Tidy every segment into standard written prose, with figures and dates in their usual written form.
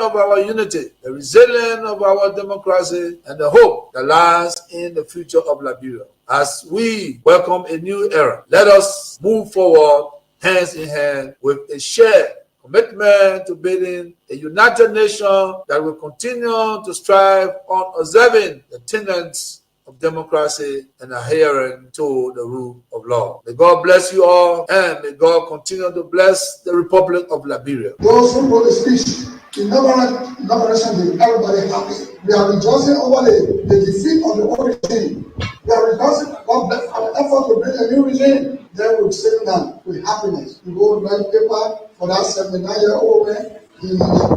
of our unity, the resilience of our democracy, and the hope that lies in the future of Liberia. As we welcome a new era, let us move forward hands in hand with a shared commitment to building a united nation that will continue to strive on observing the tenets of democracy and adhering to the rule of law. May God bless you all, and may God continue to bless the Republic of Liberia. Those who wrote the speech, inauguration, everybody happy. We are rejoicing over the defeat of the old regime. We are rejoicing about our effort to bring a new regime. Then we sit down with happiness. We go write paper for that 79-year-old man.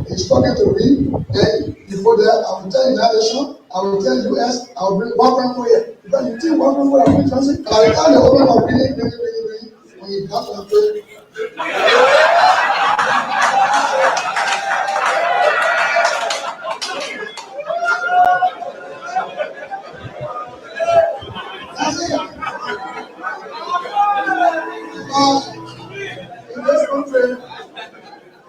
He's talking to me. Then before that, I will tell United Nations, I will tell US, I will bring weapon for you. Because you think weapon for you, Johnson? By the time the woman of bringing, when you come to play. That's it. Because in this country,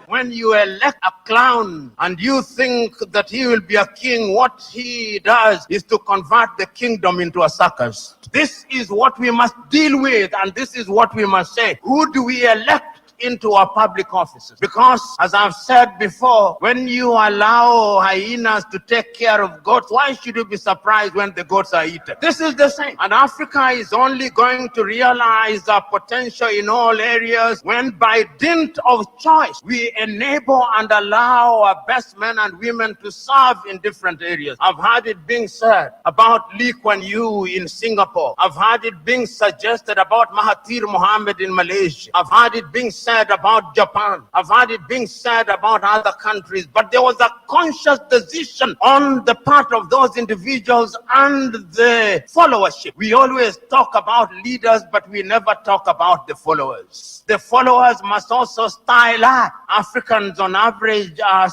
when you elect a clown and you think that he will be a king, what he does is to convert the kingdom into a circus. This is what we must deal with, and this is what we must say. Who do we elect into our public offices? Because, as I've said before, when you allow hyenas to take care of goats, why should you be surprised when the goats are eaten? This is the same. And Africa is only going to realize our potential in all areas when, by dint of choice, we enable and allow our best men and women to serve in different areas. I've heard it being said about Lee Kuan Yew in Singapore. I've heard it being suggested about Mahathir Mohamad in Malaysia. I've heard it being said about Japan. I've heard it being said about other countries. But there was a conscious decision on the part of those individuals and the followership. We always talk about leaders, but we never talk about the followers. The followers must also style up. Africans on average are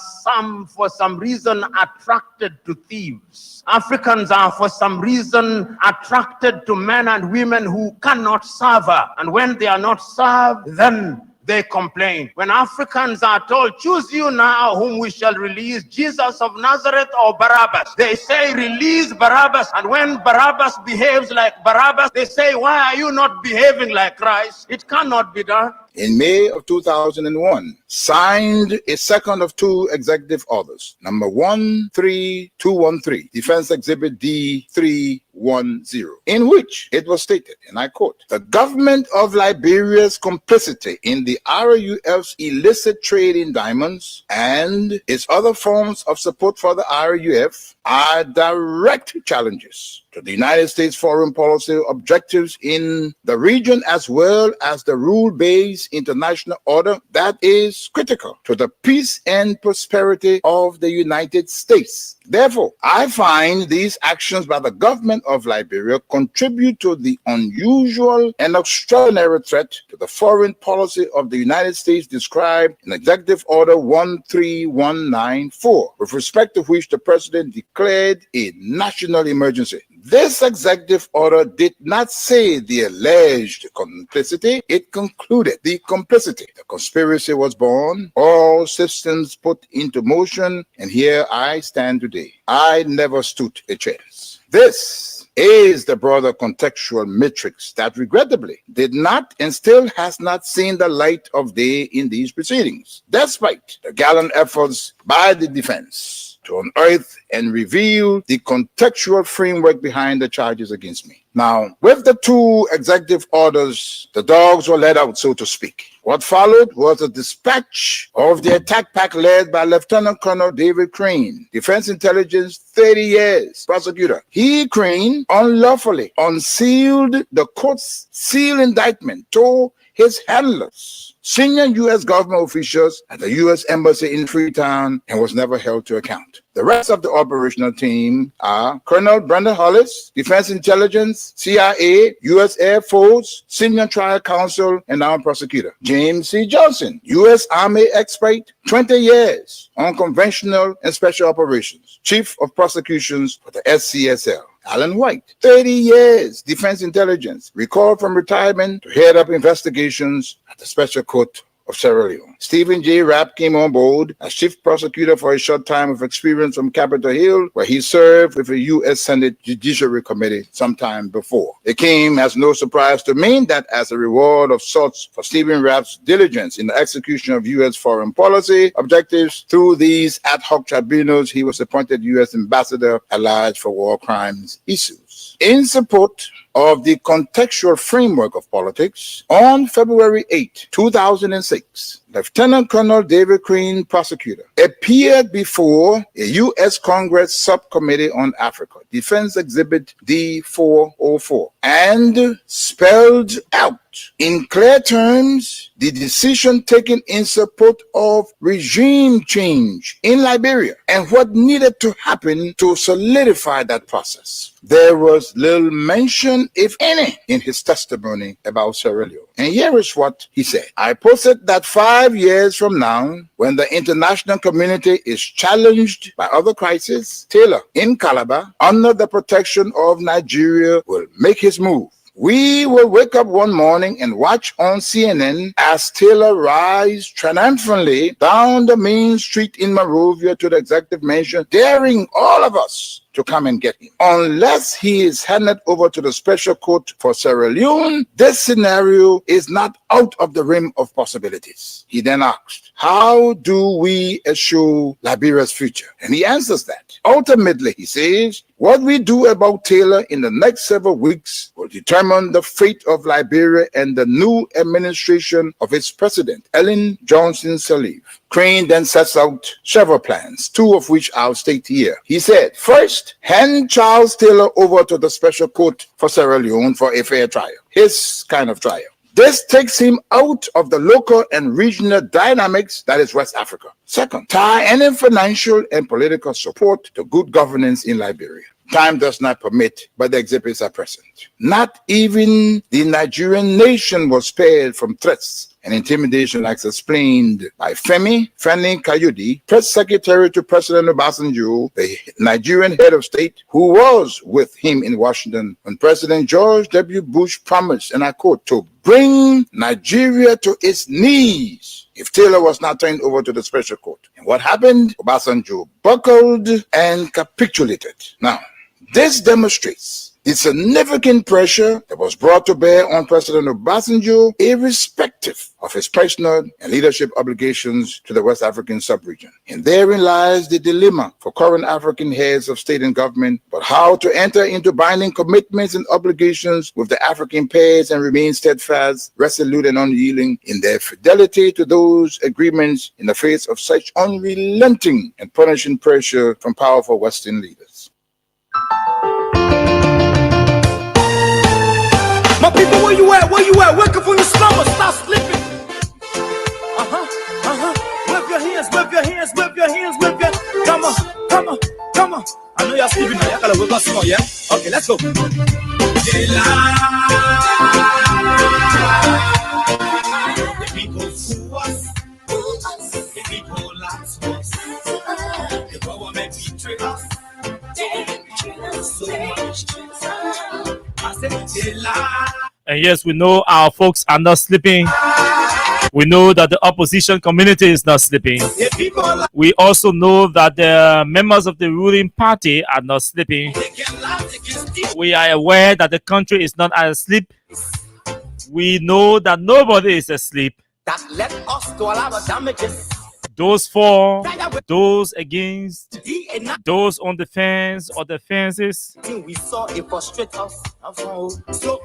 for some reason attracted to thieves. Africans are for some reason attracted to men and women who cannot serve her. And when they are not served, then they complain. When Africans are told, choose you now whom we shall release, Jesus of Nazareth or Barabbas, they say, release Barabbas. And when Barabbas behaves like Barabbas, they say, why are you not behaving like Christ? It cannot be done. In May of 2001, signed a second of two executive orders, number 13213, Defense Exhibit D310, in which it was stated, and I quote, the government of Liberia's complicity in the RUF's illicit trade in diamonds and its other forms of support for the RUF are direct challenges to the United States foreign policy objectives in the region, as well as the rule-based international order that is critical to the peace and prosperity of the United States. Therefore, I find these actions by the government of Liberia contribute to the unusual and extraordinary threat to the foreign policy of the United States described in Executive Order 13194, with respect to which the President declared a national emergency. This executive order did not say the alleged complicity, it concluded the complicity. The conspiracy was born, all systems put into motion, and here I stand today. I never stood a chance. This is the broader contextual matrix that regrettably did not and still has not seen the light of day in these proceedings, despite the gallant efforts by the defense to unearth and reveal the contextual framework behind the charges against me. Now, with the two executive orders, the dogs were let out, so to speak. What followed was a dispatch of the attack pack led by Lieutenant Colonel David Crane, Defense Intelligence 30 years prosecutor. He, Crane, unlawfully unsealed the court's sealed indictment to his handlers, senior U.S. government officials at the U.S. Embassy in Freetown, and was never held to account. The rest of the operational team are Colonel Brenda Hollis, Defense Intelligence, CIA, U.S. Air Force, Senior Trial Counsel, and our prosecutor. James C. Johnson, U.S. Army expert, 20 years on conventional and special operations, Chief of Prosecutions for the SCSL. Alan White, 30 years, Defense Intelligence, recalled from retirement to head up investigations at the Special Court of Sierra Leone. Stephen J. Rapp came on board as chief prosecutor for a short time of experience from Capitol Hill, where he served with the U.S. Senate Judiciary Committee sometime before. It came as no surprise to me that as a reward of sorts for Stephen Rapp's diligence in the execution of U.S. foreign policy objectives through these ad hoc tribunals, he was appointed U.S. Ambassador at Large for War Crimes issues. In support of the contextual framework of politics, on February 8, 2006, Lieutenant Colonel David Crane, prosecutor, appeared before a U.S. Congress Subcommittee on Africa, Defense Exhibit D-404, and spelled out in clear terms the decision taken in support of regime change in Liberia and what needed to happen to solidify that process. There was little mention, if any, in his testimony about Sierra Leone. And here is what he said. I posit that 5 years from now, when the international community is challenged by other crises, Taylor in Calabar, under the protection of Nigeria, will make his move. We will wake up one morning and watch on CNN as Taylor rides triumphantly down the main street in Monrovia to the executive mansion, daring all of us to come and get him. Unless he is handed over to the special court for Sierra Leone, this scenario is not out of the realm of possibilities. He then asked, how do we assure Liberia's future? And he answers that. Ultimately, he says, what we do about Taylor in the next several weeks will determine the fate of Liberia and the new administration of its president, Ellen Johnson Sirleaf. Crane then sets out several plans, two of which I'll state here. He said, first, hand Charles Taylor over to the special court for Sierra Leone for a fair trial, his kind of trial. This takes him out of the local and regional dynamics that is West Africa. Second, tie any financial and political support to good governance in Liberia. Time does not permit, but the exhibits are present. Not even the Nigerian nation was spared from threats and intimidation, as explained by Femi Kayode, press secretary to President Obasanjo, the Nigerian head of state, who was with him in Washington when President George W. Bush promised, and I quote, to bring Nigeria to its knees if Taylor was not turned over to the special court. And what happened? Obasanjo buckled and capitulated. Now, this demonstrates the significant pressure that was brought to bear on President Obasanjo, irrespective of his personal and leadership obligations to the West African sub-region. And therein lies the dilemma for current African heads of state and government, but how to enter into binding commitments and obligations with the African pairs and remain steadfast, resolute, and unyielding in their fidelity to those agreements in the face of such unrelenting and punishing pressure from powerful Western leaders. My people, where you at? Where you at? Wake up from your slumber, stop sleeping. Whip your hands, whip your hands, whip your hands, whip your. Come on, come on, come on. I know y'all sleeping now. Y'all gotta wake up some more, yeah? Okay, let's go. The people fool us. The people lie to us. The government betray us. So much. And yes, we know our folks are not sleeping. We know that the opposition community is not sleeping. We also know that the members of the ruling party are not sleeping. We are aware that the country is not asleep. We know that nobody is asleep. That led us to all our damages. Those for, those against, those on the fence or the fences. We saw it frustrate us. So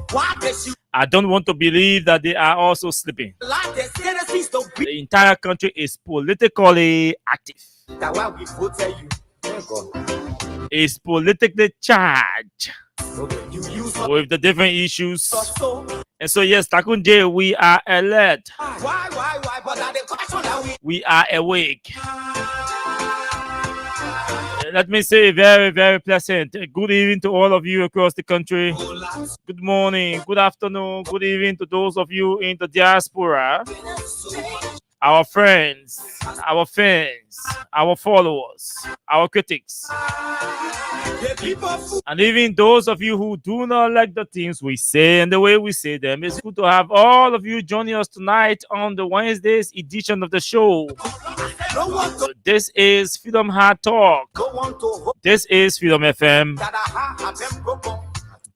I don't want to believe that they are also sleeping. The entire country is politically active. That's why we voted you. Is politically charged with the different issues. And so yes, Takunje, we are alert. Why? But the question that we are awake. Let me say very, very pleasant good evening to all of you across the country. Good morning, good afternoon, good evening to those of you in the diaspora. Our friends, our fans, our followers, our critics. And even those of you who do not like the things we say and the way we say them, it's good to have all of you joining us tonight on the Wednesday's edition of the show. This is Freedom Hard Talk. This is Freedom FM.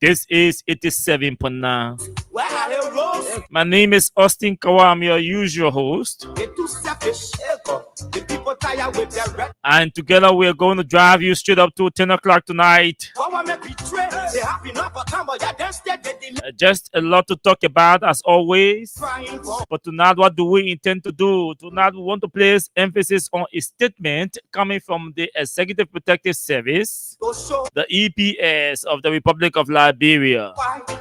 This is 87.9. My name is Austin Kawa. I'm your usual host. And together we're going to drive you straight up to 10 o'clock tonight. Just a lot to talk about as always. But tonight, what do we intend to do? Tonight we want to place emphasis on a statement coming from the Executive Protective Service, the EPS of the Republic of Liberia.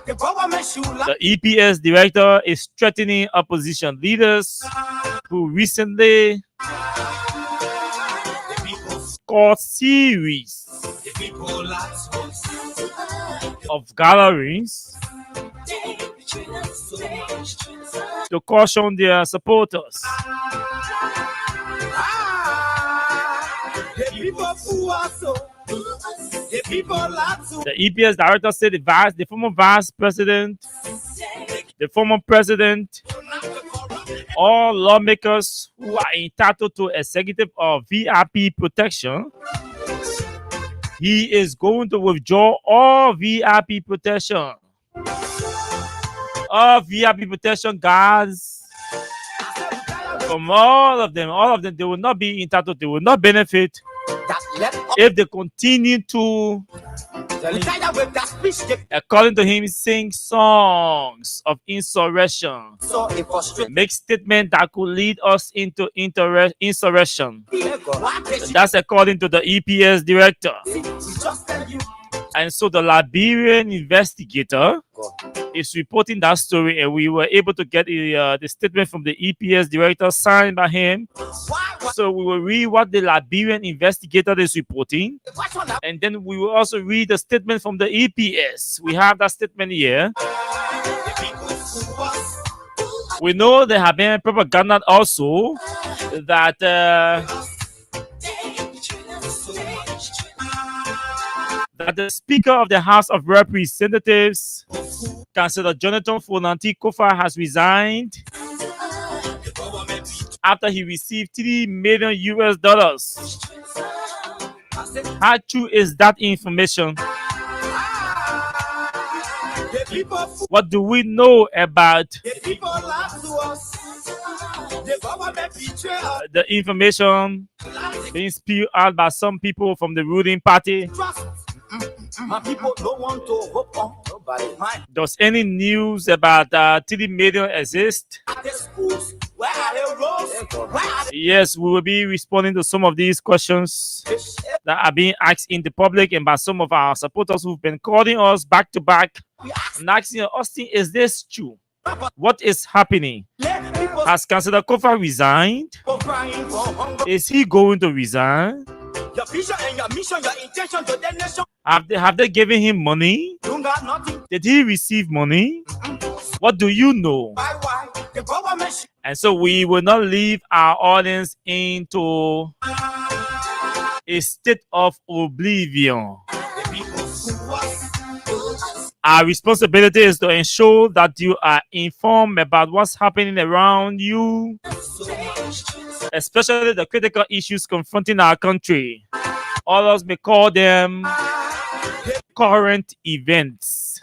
The EPS director is threatening opposition leaders who recently called series of gatherings to caution their supporters. The EPS director said the former vice president, the former president, all lawmakers who are entitled to executive or VIP protection, he is going to withdraw all VIP protection. All VIP protection guards from all of them, they will not be entitled, they will not benefit if they continue to, according to him, sing songs of insurrection, make statements that could lead us into insurrection. That's according to the EPS director. And so the Liberian investigator is reporting that story, and we were able to get the statement from the EPS director signed by him. So we will read what the Liberian investigator is reporting, and then we will also read the statement from the EPS. We have that statement here. We know there have been propaganda also that that the Speaker of the House of Representatives, Councillor Jonathan Fonanti Kofa, has resigned after he received $3 million US. How true is that information? What do we know about the information being spewed out by some people from the ruling party? My people don't want to hope on nobody. Does any news about 3 million exist? Yes, we will be responding to some of these questions that are being asked in the public and by some of our supporters who've been calling us back to back and asking, Austin, is this true? What is happening? Has Councillor Kofa resigned? Is he going to resign? Your vision and your mission, your intention to the nation. Have they given him money? Did he receive money? What do you know? And so we will not leave our audience into a state of oblivion. Our responsibility is to ensure that you are informed about what's happening around you, especially the critical issues confronting our country. Others may call them current events.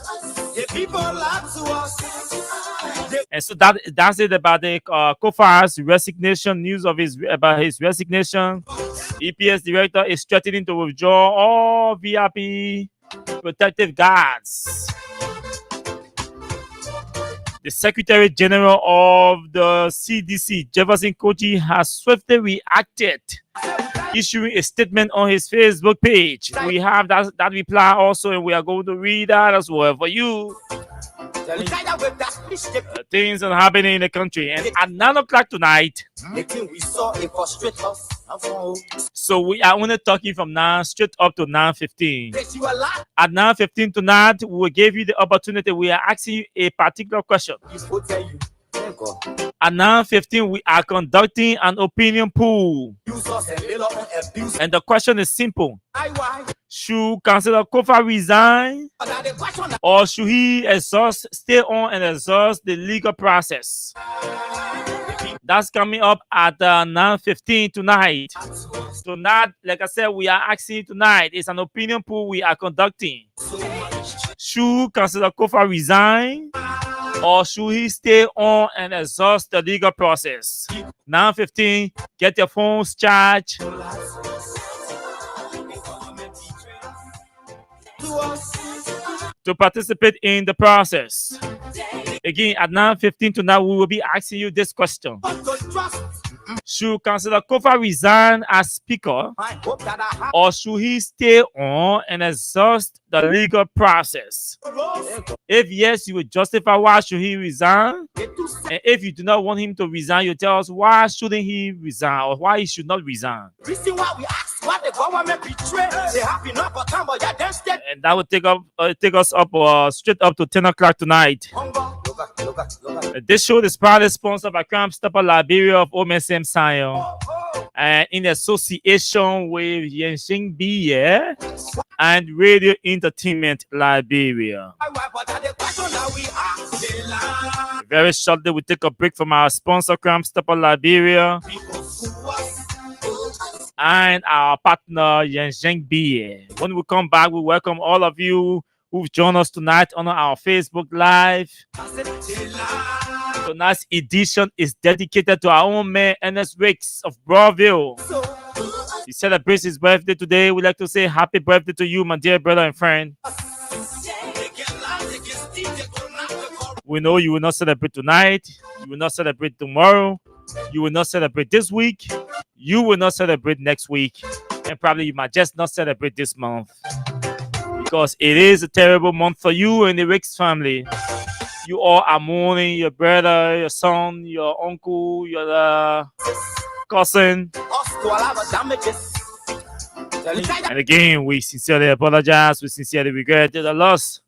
And so that's it about the Kofa's resignation, news of about his resignation. EPS director is threatening to withdraw all VIP protective guards. The Secretary General of the CDC, Jefferson Kochi, has swiftly reacted, issuing a statement on his Facebook page. We have that reply also, and we are going to read that as well for you. Things are happening in the country, and at 9 o'clock tonight, so we are only talking from now straight up to 9:15. At 9:15 tonight, we will give you the opportunity. We are asking you a particular question. At 9:15, we are conducting an opinion poll. And the question is simple. Should Councillor Kofa resign? Or should he stay on and exhaust the legal process? That's coming up at 9:15 tonight. Tonight, like I said, we are asking tonight. It's an opinion poll we are conducting. Should Councillor Kofa resign? Or should he stay on and exhaust the legal process? 9:15, get your phones charged. To participate in the process. Again, at 9:15 tonight, we will be asking you this question. Should Councillor Kofa resign as Speaker, or should he stay on and exhaust the legal process? If yes, you will justify why should he resign. And if you do not want him to resign, you tell us why shouldn't he resign or why he should not resign. And that will take us up straight up to 10 o'clock tonight. This show is proudly sponsored by Crime Stopper Liberia of OMSM Sion, and in association with Yenshing Biye and Radio Entertainment Liberia. Very shortly, we take a break from our sponsor, Crime Stopper Liberia, and our partner, Yenshing Biye. When we come back, we welcome all of you who've joined us tonight on our Facebook Live. Tonight's edition is dedicated to our own man, Ernest Wicks of Broadville. He celebrates his birthday today. We'd like to say happy birthday to you, my dear brother and friend. We know you will not celebrate tonight. You will not celebrate tomorrow. You will not celebrate this week. You will not celebrate next week. And probably you might just not celebrate this month. Because it is a terrible month for you and the Wicks family. You all are mourning your brother, your son, your uncle, your cousin. And again, we sincerely apologize. We sincerely regret the loss.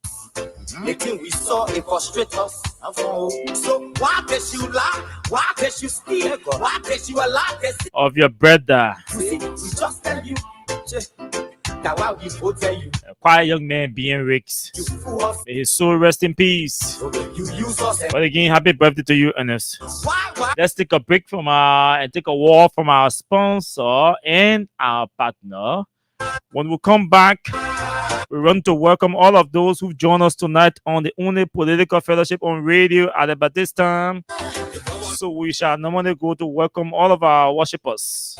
We saw it frustrate us. So why does you lie? Why does you steal? Why does you allow this? Of your brother. We just tell you. A quiet young man being Wicks. May his soul rest in peace. But again, happy birthday to you, Ernest. Let's take a break from and take a walk from our sponsor and our partner. When we come back, we want to welcome all of those who've joined us tonight on the only political fellowship on radio at about this time. So we shall normally go to welcome all of our worshippers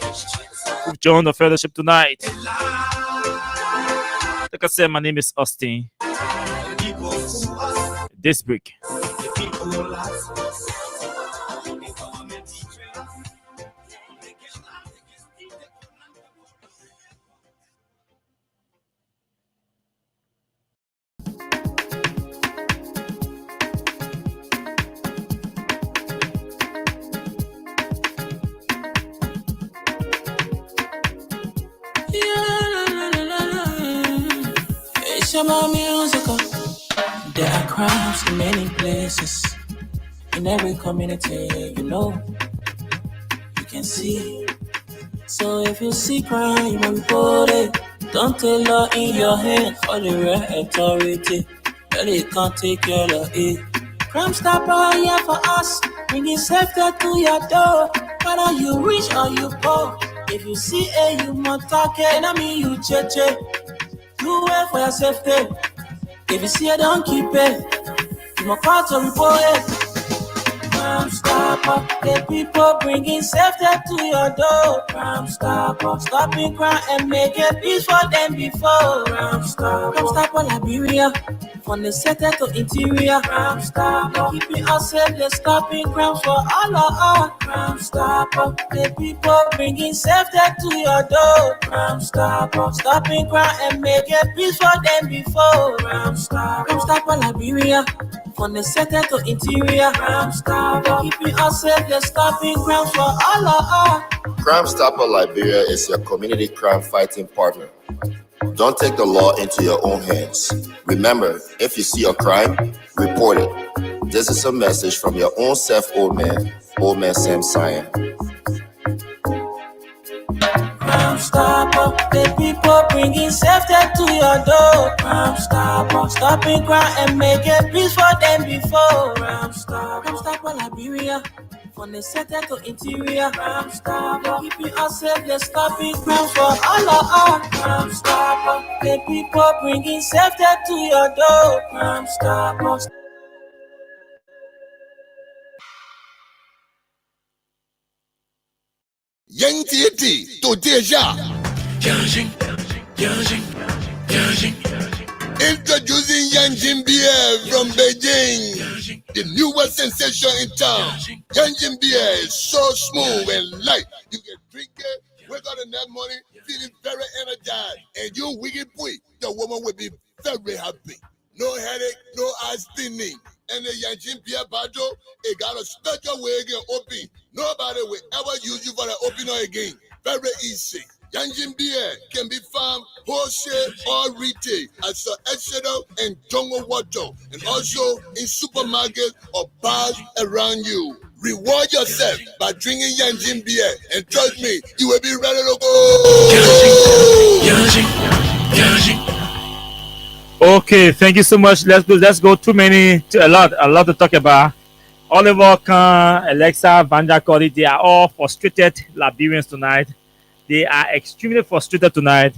who've joined the fellowship tonight. Like I said, my name is Austin. This week. There are crimes in many places, in every community, you know, you can see. So if you see crime, you will report it. Don't take law in your hand for the real authority. Really can't take care of it. Crime Stopper here for us, bringing safety to your door. Whether you rich or you poor, if you see a human talking, I mean you cheche. You wait for your safety. If you see it, don't keep it. You must call to report it. Crime Stopper, the people bringing safety to your door. Crime Stopper, stopping crime and making peace for them before. Crime Stopper Liberia, from the center to interior. Crime Stopper, keeping us safe, they're stopping crimes for all of us. Crime Stopper, the people bringing safety to your door. Crime Stopper, stopping crime and making peace for them before. Crime Stopper Liberia, from the center to interior. Crime Stopper, keeping us safe, they're stopping crimes for all of us. Crime Stopper Liberia is your community crime fighting partner. Don't take the law into your own hands. Remember, if you see a crime, report it. This is a message from your own self, old man Sam Cyan. Crime Stopper, the people bringing safety to your door. Crime Stopper, stopping crime and making peace for them before. Crime Stopper, Liberia, from the center to interior. Crime Stopper, keeping us safe, they're stopping crime for all of us. Crime Stopper, the people bringing safety to your door. Crime Stopper. Yang Tieti to Deja. Introducing Yanjin beer from Beijing, the newest sensation in town. Yanjin beer is so smooth and light. You can drink it, wake up in that morning feeling very energized. And you wicked boy, the woman will be very happy. No headache, no eye spinning. And the Yanjin beer bottle, it got a special way again open. Nobody will ever use you for the opener again. Very easy. Yanjin beer can be found wholesale or retail at Sir Exeter and Jongo Water, and also in supermarkets or bars around you. Reward yourself by drinking Yanjin beer, and trust me, you will be ready to go. Okay, thank you so much. Let's go. A lot to talk about. Oliver Khan, Alexa, Vanja Cody, they are all frustrated Liberians tonight. They are extremely frustrated tonight.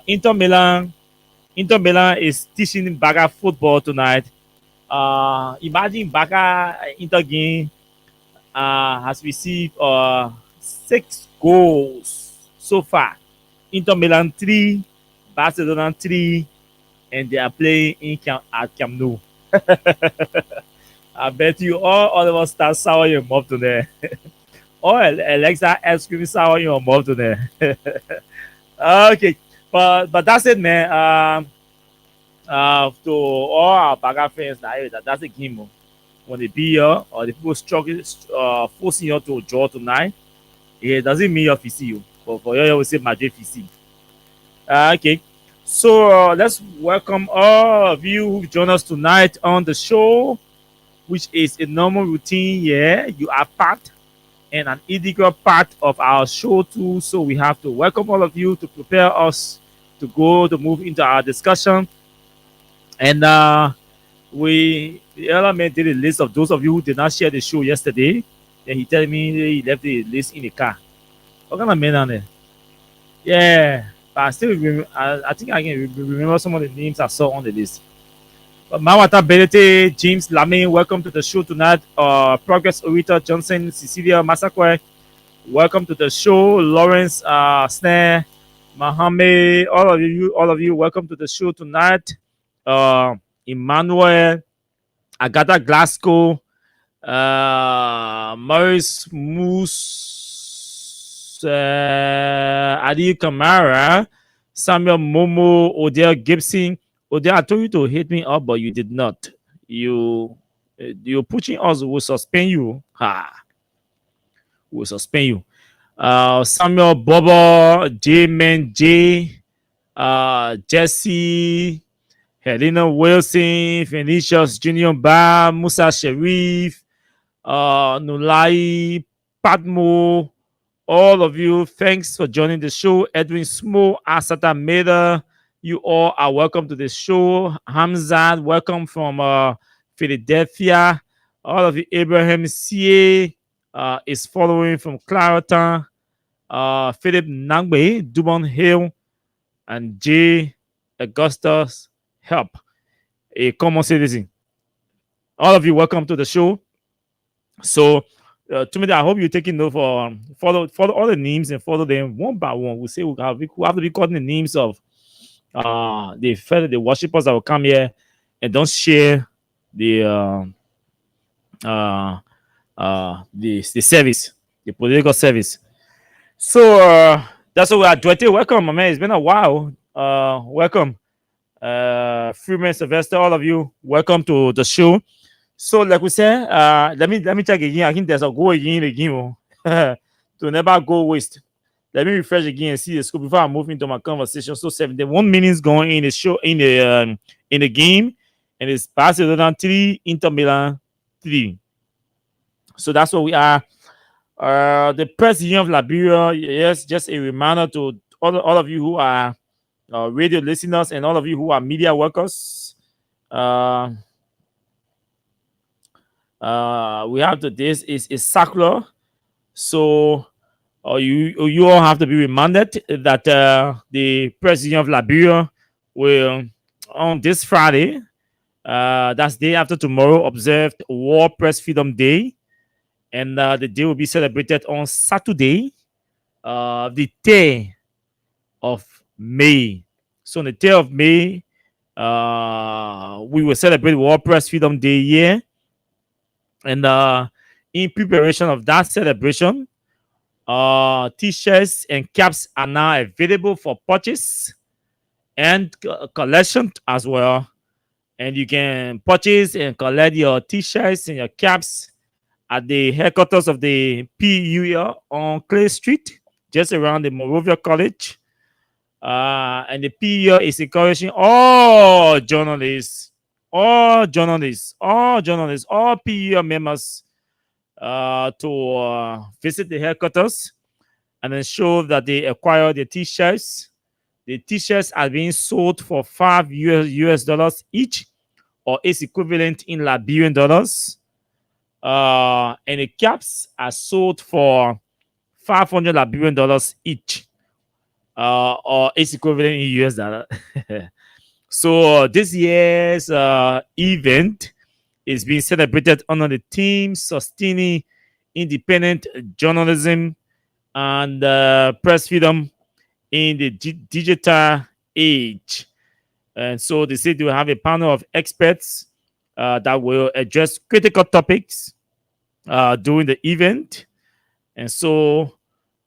Inter Milan is teaching Baga football tonight. Imagine Baga Inter game has received 6 goals so far. Inter Milan 3, Barcelona 3, and they are playing at Camp Nou. I bet you all of us start sour your mouth today. Or Alexa ice cream sour your mouth today. Okay, but that's it, man. To all our Baga fans, that's a game. When they be here or the people struggling, forcing you to draw tonight, it doesn't mean you're FCU. But for you, we say Madrid FC. Okay. So let's welcome all of you who join us tonight on the show, which is a normal routine. Yeah, you are part and an integral part of our show too. So we have to welcome all of you to prepare us to move into our discussion. And the other man did a list of those of you who did not share the show yesterday. Then he told me he left the list in the car. What kind of men are there? Yeah. But I still remember, I think I can remember some of the names I saw on the list. But Mawata Belete, James Lamy, welcome to the show tonight. Progress Orita Johnson, Cecilia Masakwe, welcome to the show. Lawrence Snare, Mohammed, all of you, welcome to the show tonight. Emmanuel, Agatha Glasgow, Maurice Moose, Adi Kamara, Samuel Momo, Odell Gibson. Odell, I told you to hit me up, but you did not. You're pushing us. We'll suspend you. We'll suspend you. Samuel Bobo, J-Man J, Jesse, Helena Wilson, Phoenicius Junior Ba, Musa Sharif, Nulai, Padmo, all of you, thanks for joining the show. Edwin Smo, Asata Meda, you all are welcome to the show. Hamzat, welcome from Philadelphia. All of you, Abraham C.A. Is following from Clareton. Philip Nangbe, Dubon Hill, and J. Augustus Help, a common citizen. All of you, welcome to the show. So, to me, I hope you're taking note for follow all the names and follow them one by one. We say we have to be calling the names of the worshippers that will come here and don't share the service, the political service. So that's what we are doing. Welcome, my man. It's been a while. Welcome, Freeman Sylvester, all of you. Welcome to the show. So, like we said, let me check again. I think there's a go again to never go waste. Let me refresh again and see the scope before I move into my conversation. So 71 minutes going in the show in the game, and it's Barcelona 3, Inter Milan 3. So that's what we are. The Press Union of Liberia, yes, just a reminder to all of you who are radio listeners and all of you who are media workers. We have this is circular. So you all have to be reminded that the Press Union of Liberia will, on this Friday, that's day after tomorrow, observe World Press Freedom Day. And the day will be celebrated on Saturday, the 10th of May. So on the 10th of May, we will celebrate World Press Freedom Day here. And in preparation of that celebration, t-shirts and caps are now available for purchase and collection as well. And you can purchase and collect your t-shirts and your caps at the headquarters of the PUL on Clay Street, just around the Morovia College. And the PUL is encouraging all journalists, all PUL members to visit the headquarters and ensure that they acquire the t-shirts. The t-shirts are being sold for $5 US each, or its equivalent in Liberian dollars. And the caps are sold for $500 Liberian each, or its equivalent in US dollar. So this year's event is being celebrated under the theme sustaining independent journalism and press freedom in the digital age. And so they say they will have a panel of experts that will address critical topics during the event. And so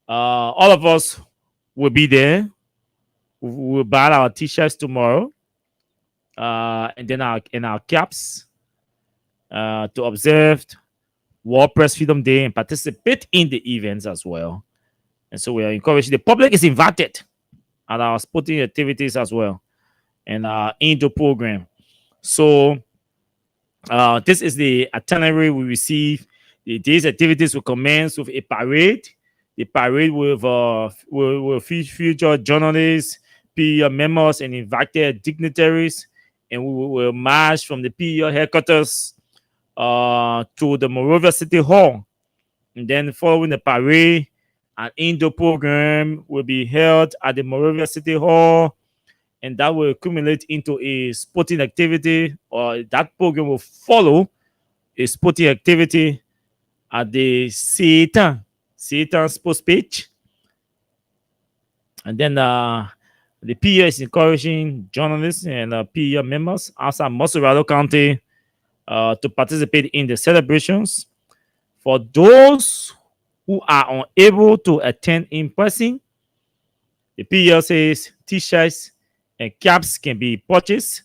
all of us will be there. We'll buy our t-shirts tomorrow, and then our caps to observe World Press Freedom Day and participate in the events as well. And so we are encouraging the public is invited at our sporting activities as well, and in the program. So this is the itinerary we receive. These activities will commence with a parade. The parade will feature journalists, PEO members, and invited dignitaries, and we will march from the PEO headquarters to the Morovia City Hall. And then following the parade, an indoor program will be held at the Morovia City Hall, and that will accumulate into a sporting activity, or that program will follow a sporting activity at the Satan sports pitch. And then the PEO is encouraging journalists and PEO members outside Mosorado County to participate in the celebrations. For those who are unable to attend in person, the PEO says t-shirts and caps can be purchased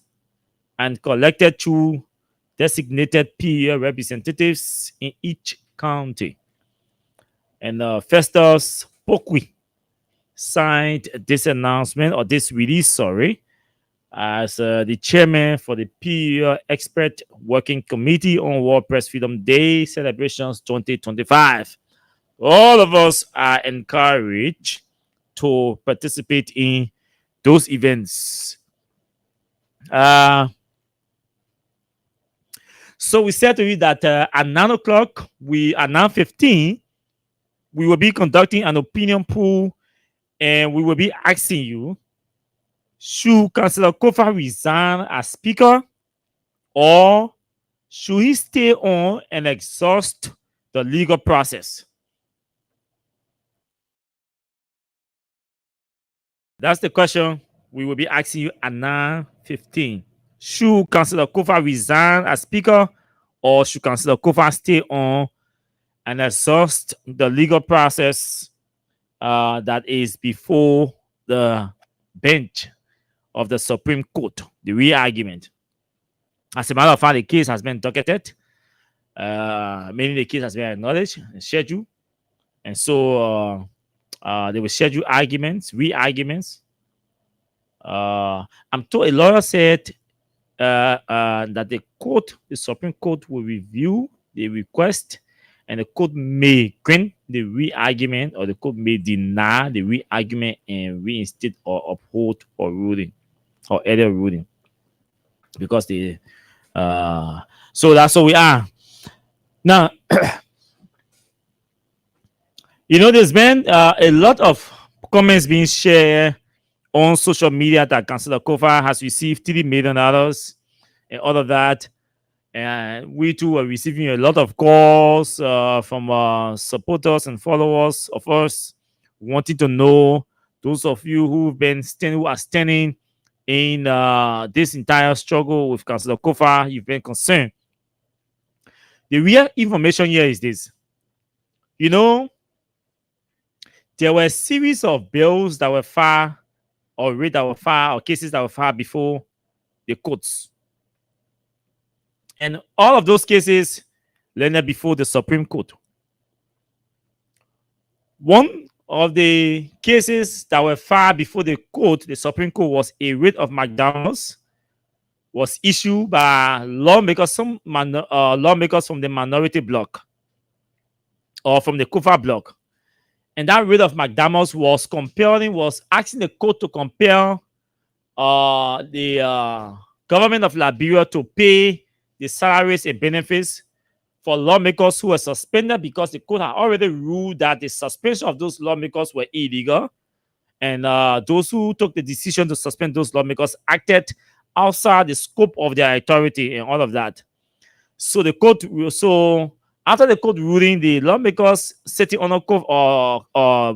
and collected through designated PEO representatives in each county. And Festus Pokwi signed this announcement, or this release, as the chairman for the PEO Expert Working Committee on World Press Freedom Day celebrations 2025. All of us are encouraged to participate in those events. So we said to you that at 9 o'clock, at 9:15, we will be conducting an opinion poll, and we will be asking you, should Councillor Kofa resign as Speaker, or should he stay on and exhaust the legal process? That's the question we will be asking you at 9:15. Should Councillor Kofa resign as Speaker, or should Councillor Kofa stay on and exhaust the legal process that is before the bench of the Supreme Court, the re-argument? As a matter of fact, the case has been docketed. Meaning the case has been acknowledged and scheduled. And so they will schedule arguments, re-arguments. I'm told a lawyer said that the Supreme Court will review the request, and the court may grant the re-argument, or the court may deny the re-argument and reinstate or uphold or ruling or other ruling, because the so that's what we are now. There's been a lot of comments being shared on social media that Councillor Kofa has received $3 million and all of that. And we too are receiving a lot of calls from supporters and followers of us, wanting to know, those of you who are standing in this entire struggle with Councillor Kofa, you've been concerned. The real information here is this. There were a series of bills that were filed, or cases that were filed before the courts. And all of those cases landed before the Supreme Court. One of the cases that were filed before the Supreme Court, was a writ of McDonald's, was issued by lawmakers, lawmakers from the minority bloc, or from the Kofa bloc. And that writ of McDonald's was asking the court to compel the government of Liberia to pay the salaries and benefits for lawmakers who were suspended, because the court had already ruled that the suspension of those lawmakers were illegal, and those who took the decision to suspend those lawmakers acted outside the scope of their authority and all of that. So after the court ruling, the lawmakers sitting on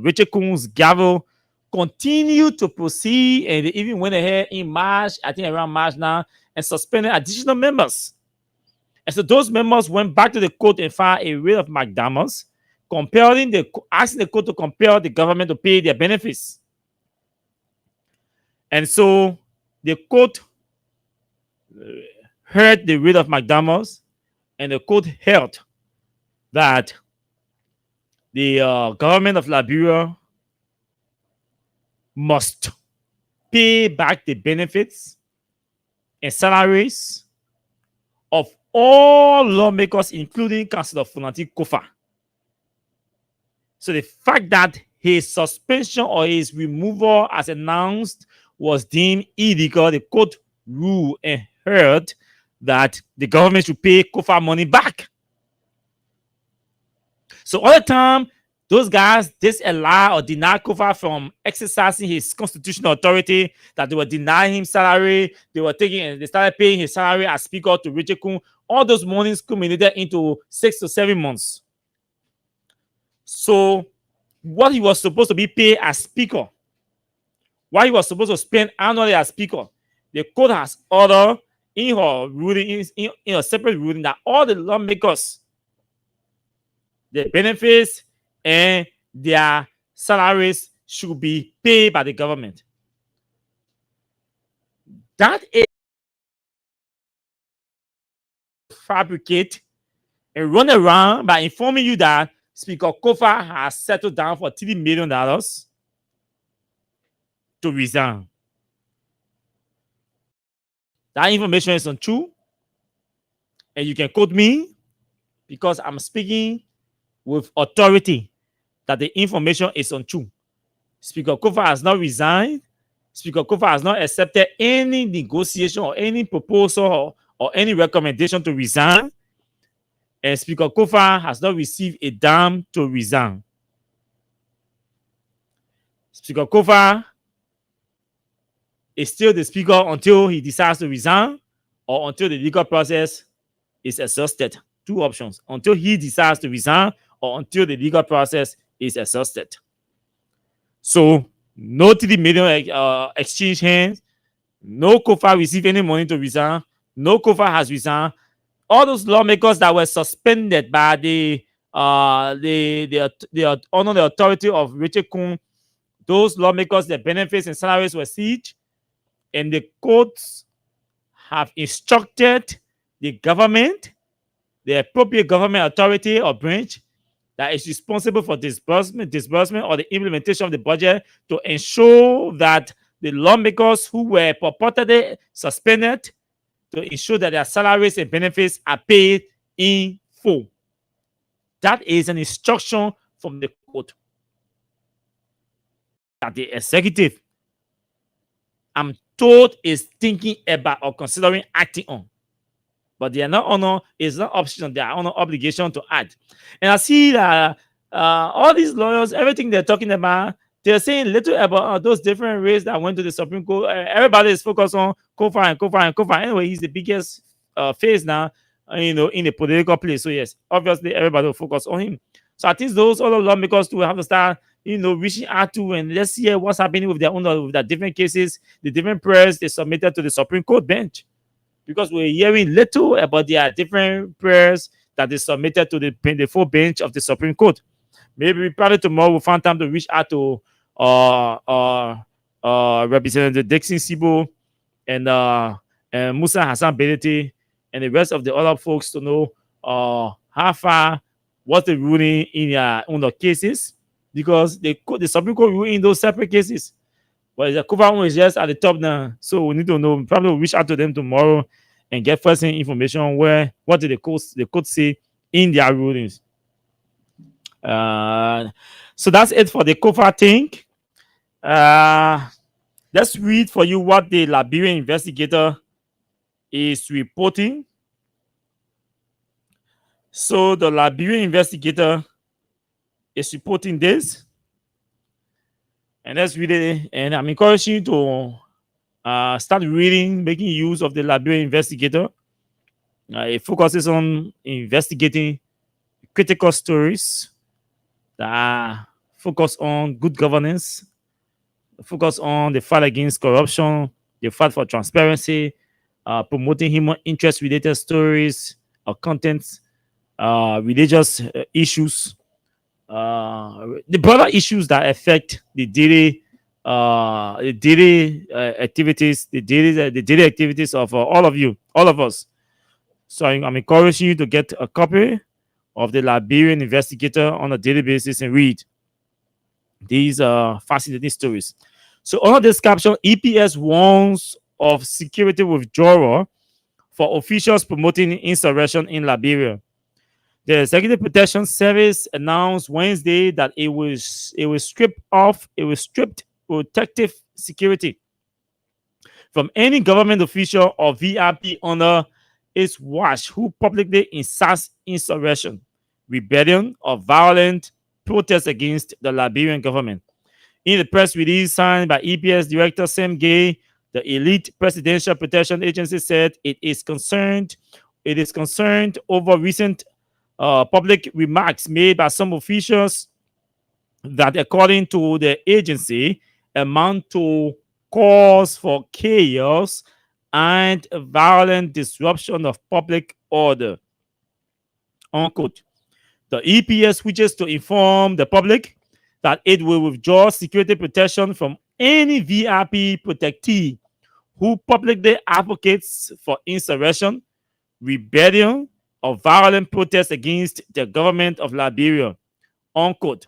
Richard Kuhn's gavel continued to proceed, and they even went ahead in March, I think around March now, and suspended additional members. And so those members went back to the court and filed a writ of McDonald's, asking the court to compel the government to pay their benefits. And so the court heard the writ of McDonald's, and the court held that the government of Liberia must pay back the benefits and salaries of all lawmakers, including Councillor Funanti Kofa. So the fact that his suspension or his removal, as announced, was deemed illegal, the court ruled and heard that the government should pay Kofa money back. So all the time, those guys disallow or deny Kofa from exercising his constitutional authority, that they were denying him salary, they started paying his salary as speaker to Richard Kuhn. All those monies culminated into 6 to 7 months. So what he was supposed to be paid as speaker, what he was supposed to spend annually as speaker, the court has ordered in her ruling, in a separate ruling, that all the lawmakers, their benefits and their salaries should be paid by the government. That is fabricate and run around by informing you that Speaker Kofa has settled down for $3 million to resign. That information is untrue, and you can quote me, because I'm speaking with authority that the information is untrue. Speaker Kofa has not resigned. Speaker Kofa has not accepted any negotiation or any proposal or any recommendation to resign. And Speaker Kofa has not received a dime to resign. Speaker Kofa is still the speaker until he decides to resign, or until the legal process is exhausted. Two options: until he decides to resign, or until the legal process is exhausted. So no $3 million exchange hands. No Kofa received any money to resign. No Kofa has resigned. All those lawmakers that were suspended by the authority of Richard Kuhn, those lawmakers, their benefits and salaries were seized, and the courts have instructed the government, the appropriate government authority or branch that is responsible for disbursement or the implementation of the budget, to ensure that the lawmakers who were purportedly suspended, to ensure that their salaries and benefits are paid in full. That is an instruction from the court that the executive, I'm told, is thinking about or considering acting on. But they are not honor, it's not optional, they are under obligation to act. And I see that all these lawyers, everything they're talking about, they're saying little about those different ways that went to the Supreme Court. Everybody is focused on Kofa and Kofa and Kofa. Anyway, he's the biggest face now, in the political place. So yes, obviously everybody will focus on him. So I think those other lawmakers too have to start, reaching out to, and let's see what's happening with their own, with their different cases, the different prayers they submitted to the Supreme Court bench. Because we're hearing little about their different prayers that they submitted to the full bench of the Supreme Court. Maybe probably tomorrow we'll find time to reach out to Representative Dixon Sibo and Musa Hassan Benete and the rest of the other folks to know how far what's the ruling in their own cases, because the Supreme Court ruling in those separate cases. But the cover one is just at the top now, so we need to know. Probably we'll reach out to them tomorrow and get first information on what did the court say in their rulings. So that's it for the COFA thing. Let's read for you what the Liberian investigator is reporting. So the Liberian investigator is reporting this. And let's read it. And I'm encouraging you to start reading, making use of the Liberian investigator. It focuses on investigating critical stories that focus on good governance, focus on the fight against corruption, the fight for transparency, promoting human interest related stories or contents, religious issues, the broader issues that affect the daily activities, the daily activities of all of us. So I'm encouraging you to get a copy of the Liberian Investigator on a daily basis and read these fascinating stories. So under this caption, EPS warns of security withdrawal for officials promoting insurrection in Liberia. The Executive Protection Service announced Wednesday that it was stripped protective security from any government official or VIP under its watch who publicly incites insurrection, rebellion, or violent protest against the Liberian government. In the press release signed by EPS Director Sam Gay, the Elite Presidential Protection Agency said it is concerned over recent public remarks made by some officials that, according to the agency, amount to cause for chaos and violent disruption of public order. Unquote. The EPS wishes to inform the public that it will withdraw security protection from any VIP protectee who publicly advocates for insurrection, rebellion, or violent protest against the government of Liberia. Unquote.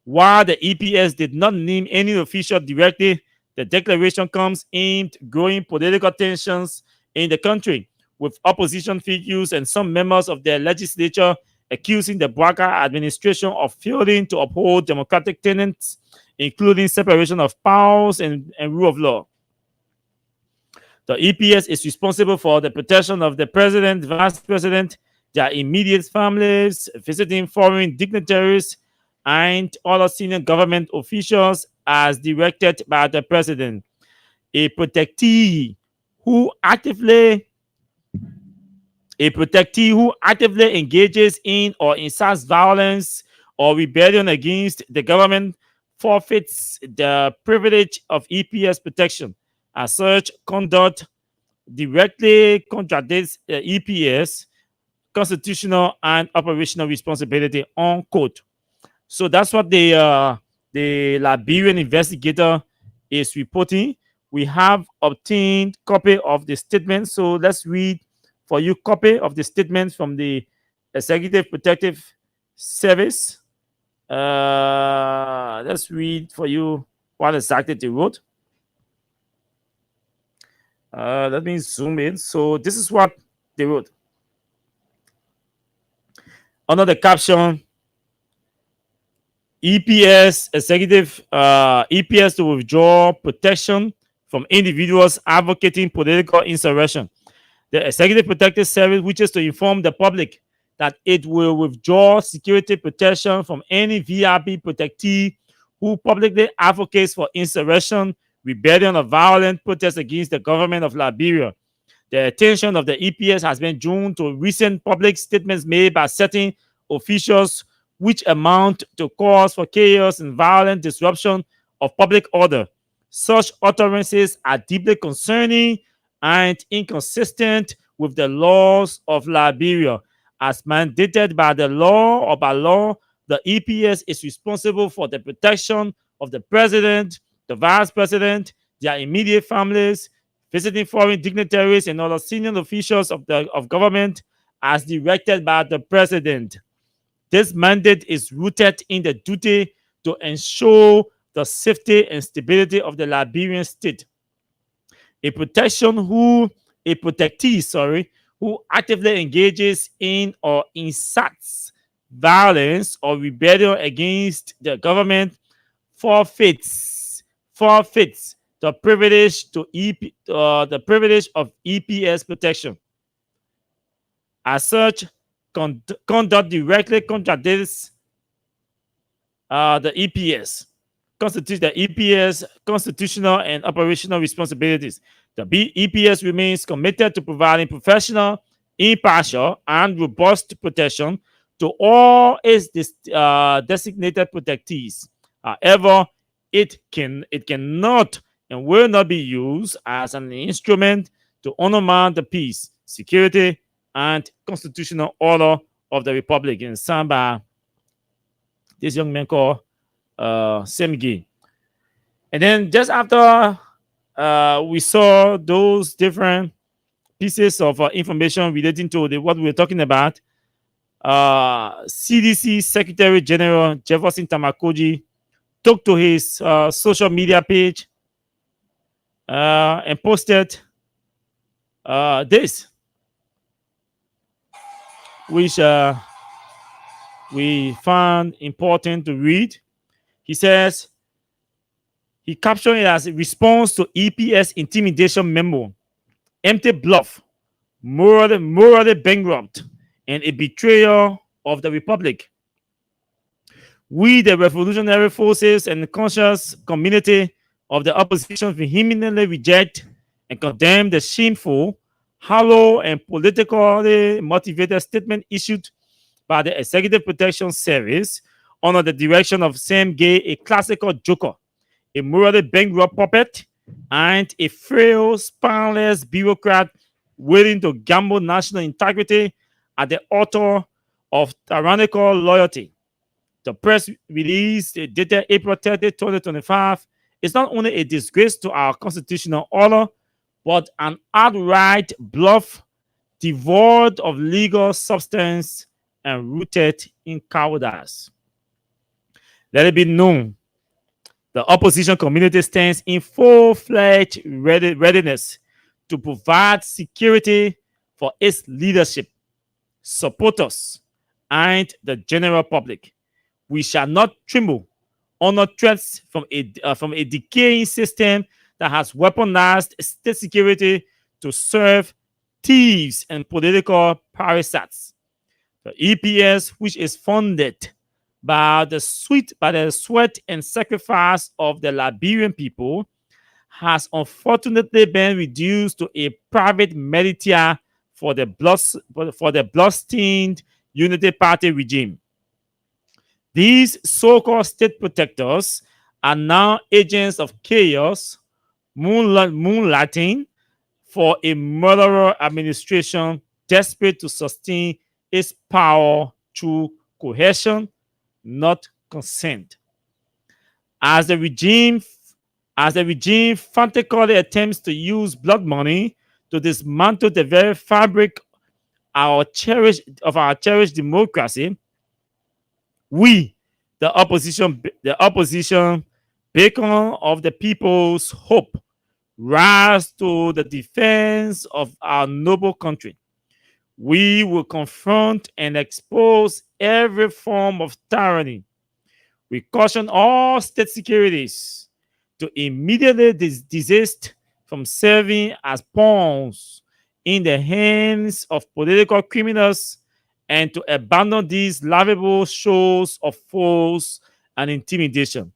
While the EPS did not name any official directly, the declaration comes amid growing political tensions in the country, with opposition figures and some members of the legislature accusing the Barker administration of failing to uphold democratic tenets, including separation of powers and rule of law. The EPS is responsible for the protection of the president, vice president, their immediate families, visiting foreign dignitaries, and other senior government officials as directed by the president. A protectee who actively engages in or incites violence or rebellion against the government forfeits the privilege of EPS protection. As such, conduct directly contradicts the EPS constitutional and operational responsibility, unquote. So that's what the Liberian investigator is reporting. We have obtained copy of the statement. So let's read for you copy of the statement from the Executive Protective Service. Let's read for you what exactly they wrote. Let me zoom in. So this is what they wrote under the caption EPS to withdraw protection from individuals advocating political insurrection. The Executive Protective Service wishes to inform the public that it will withdraw security protection from any VIP protectee who publicly advocates for insurrection, rebellion, or violent protest against the government of Liberia. The attention of the EPS has been drawn to recent public statements made by certain officials which amount to cause for chaos and violent disruption of public order. Such utterances are deeply concerning and inconsistent with the laws of Liberia. As mandated by the law or by law, the EPS is responsible for the protection of the president, the vice president, their immediate families, visiting foreign dignitaries and other senior officials of government as directed by the president. This mandate is rooted in the duty to ensure the safety and stability of the Liberian state. A protectee, who actively engages in or incites violence or rebellion against the government forfeits the privilege the privilege of EPS protection. As such, conduct directly contradicts the EPS constitutes the EPS constitutional and operational responsibilities. The EPS remains committed to providing professional, impartial, and robust protection to all its designated protectees. However, it cannot and will not be used as an instrument to undermine the peace, security, and constitutional order of the Republic. And signed by this young man called Semgi. And then just after we saw those different pieces of information relating to what we were talking about, CDC Secretary General Jefferson Tamakoji took to his social media page and posted this, which we found important to read. He says, he captioned it as a response to EPS intimidation memo, empty bluff, morally bankrupt, and a betrayal of the Republic. We, the revolutionary forces and the conscious community of the opposition, vehemently reject and condemn the shameful, hollow, and politically motivated statement issued by the Executive Protection Service under the direction of Sam Gay, a classical joker, a morally bankrupt puppet, and a frail, spineless bureaucrat willing to gamble national integrity at the altar of tyrannical loyalty. The press release dated April 30, 2025 is not only a disgrace to our constitutional order, but an outright bluff devoid of legal substance and rooted in cowardice. Let it be known, the opposition community stands in full-fledged readiness to provide security for its leadership, supporters, and the general public. We shall not tremble under threats from a decaying system that has weaponized state security to serve thieves and political parasites. The EPS, which is funded by the sweat and sacrifice of the Liberian people, has unfortunately been reduced to a private militia for the bloodstained Unity Party regime. These so-called state protectors are now agents of chaos, moonlighting for a murderer administration desperate to sustain its power through coercion, not consent. As the regime frantically attempts to use blood money to dismantle the very fabric of our cherished democracy, we, the opposition, beacon of the people's hope, rise to the defense of our noble country. We will confront and expose every form of tyranny. We caution all state securities to immediately desist from serving as pawns in the hands of political criminals and to abandon these laughable shows of force and intimidation.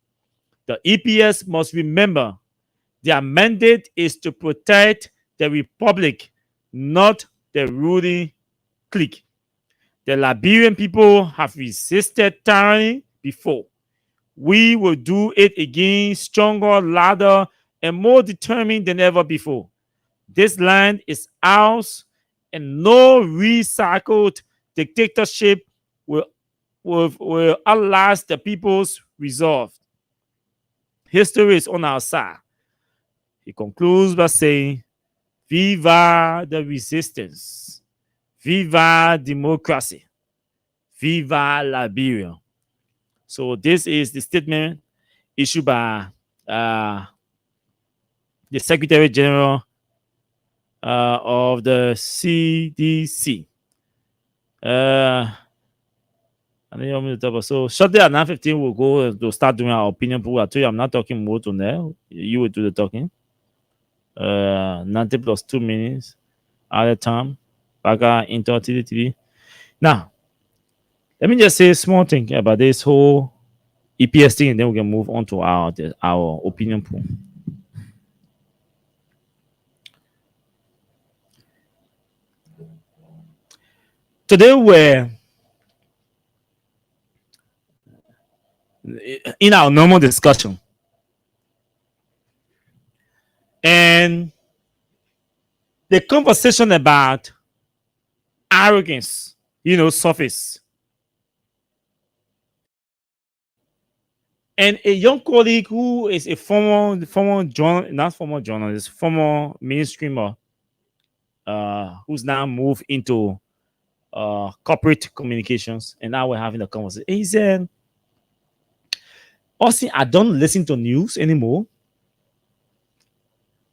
The EPS must remember their mandate is to protect the republic, not the ruling clique. The Liberian people have resisted tyranny before. We will do it again, stronger, louder, and more determined than ever before. This land is ours, and no recycled dictatorship will outlast the people's resolve. History is on our side. He concludes by saying, Viva the resistance! Viva democracy! Viva Liberia! So this is the statement issued by the Secretary General of the CDC. So shortly at 9:15, we'll go to start doing our opinion poll. I told you I'm not talking more to there. You will do the talking. 90 plus 2 minutes at a time. Baga into TV. Now, let me just say a small thing about this whole EPS thing, and then we can move on to our opinion pool. Today we're in our normal discussion, and the conversation about arrogance, surface. And a young colleague who is a former mainstreamer, who's now moved into corporate communications, and now we're having a conversation. He said, Austin, I don't listen to news anymore.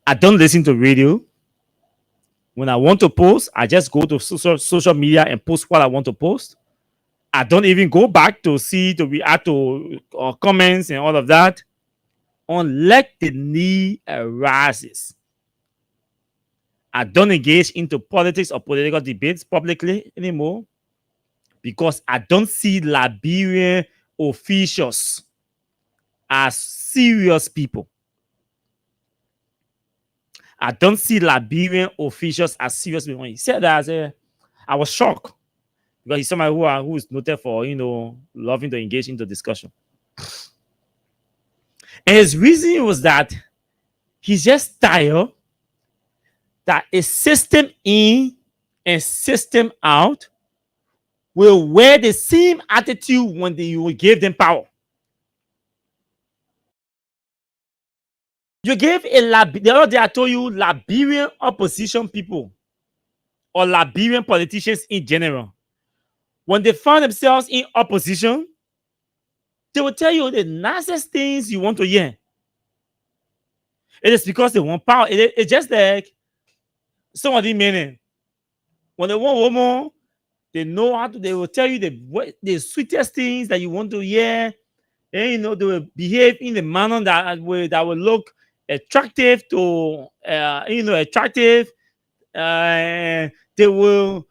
I don't listen to radio. When I want to post, I just go to social media and post what I want to post. I don't even go back to react to comments and all of that unless the need arises. I don't engage into politics or political debates publicly anymore because I don't see Liberian officials as serious people. I don't see Liberian officials as serious people. When he said that, I was shocked. Because he's somebody who is noted for, loving to engage into discussion. And his reason was that he's just tired that a system in and system out will wear the same attitude when you gave them power. You gave the other day I told you Liberian opposition people or Liberian politicians in general. When they found themselves in opposition, they will tell you the nicest things you want to hear. It is because they want power. It's just like some of the men. When they want woman, they know how to. They will tell you the sweetest things that you want to hear. And they will behave in a manner that will look attractive to attractive. They will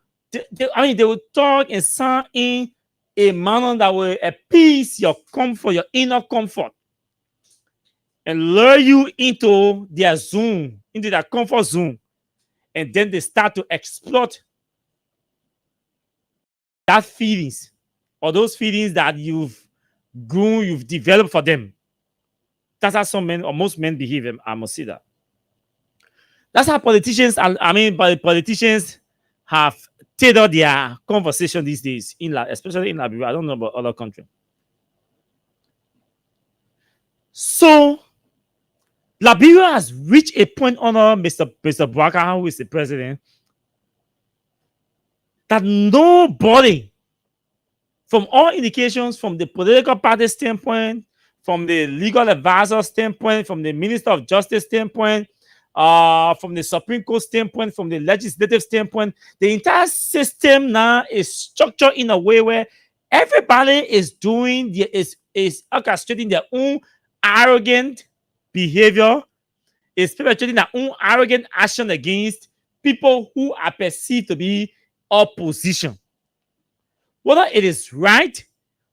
talk and sound in a manner that will appease your comfort, your inner comfort, and lure you into their zone, into their comfort zone. And then they start to exploit that feelings or those feelings that you've developed for them. That's how some men or most men behave. I must say that. That's how politicians, politicians have tailored their conversation these days, especially in Liberia. I don't know about other countries. So, Liberia has reached a point under Mr. Bwaka, who is the president, that nobody, from all indications, from the political party standpoint, from the legal advisor standpoint, from the Minister of Justice standpoint, from the Supreme Court standpoint, from the legislative standpoint, the entire system now is structured in a way where everybody is doing is orchestrating their own arrogant behavior, is perpetrating their own arrogant action against people who are perceived to be opposition. Whether it is right,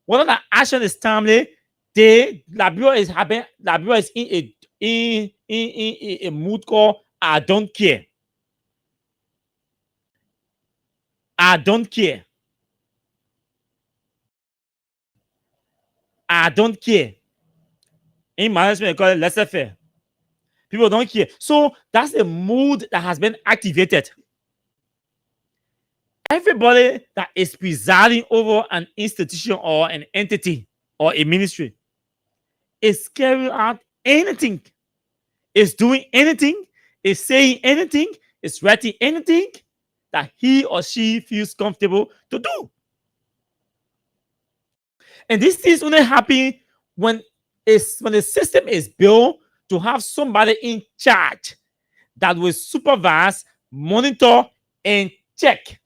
whether the action is timely, Liberia is in a mood called I don't care. I don't care. I don't care. In management, they call it laissez-faire. People don't care. So that's a mood that has been activated. Everybody that is presiding over an institution or an entity or a ministry is carrying out anything, is doing anything, is saying anything, is writing anything that he or she feels comfortable to do. And these things only happen when the system is built to have somebody in charge that will supervise, monitor, and check.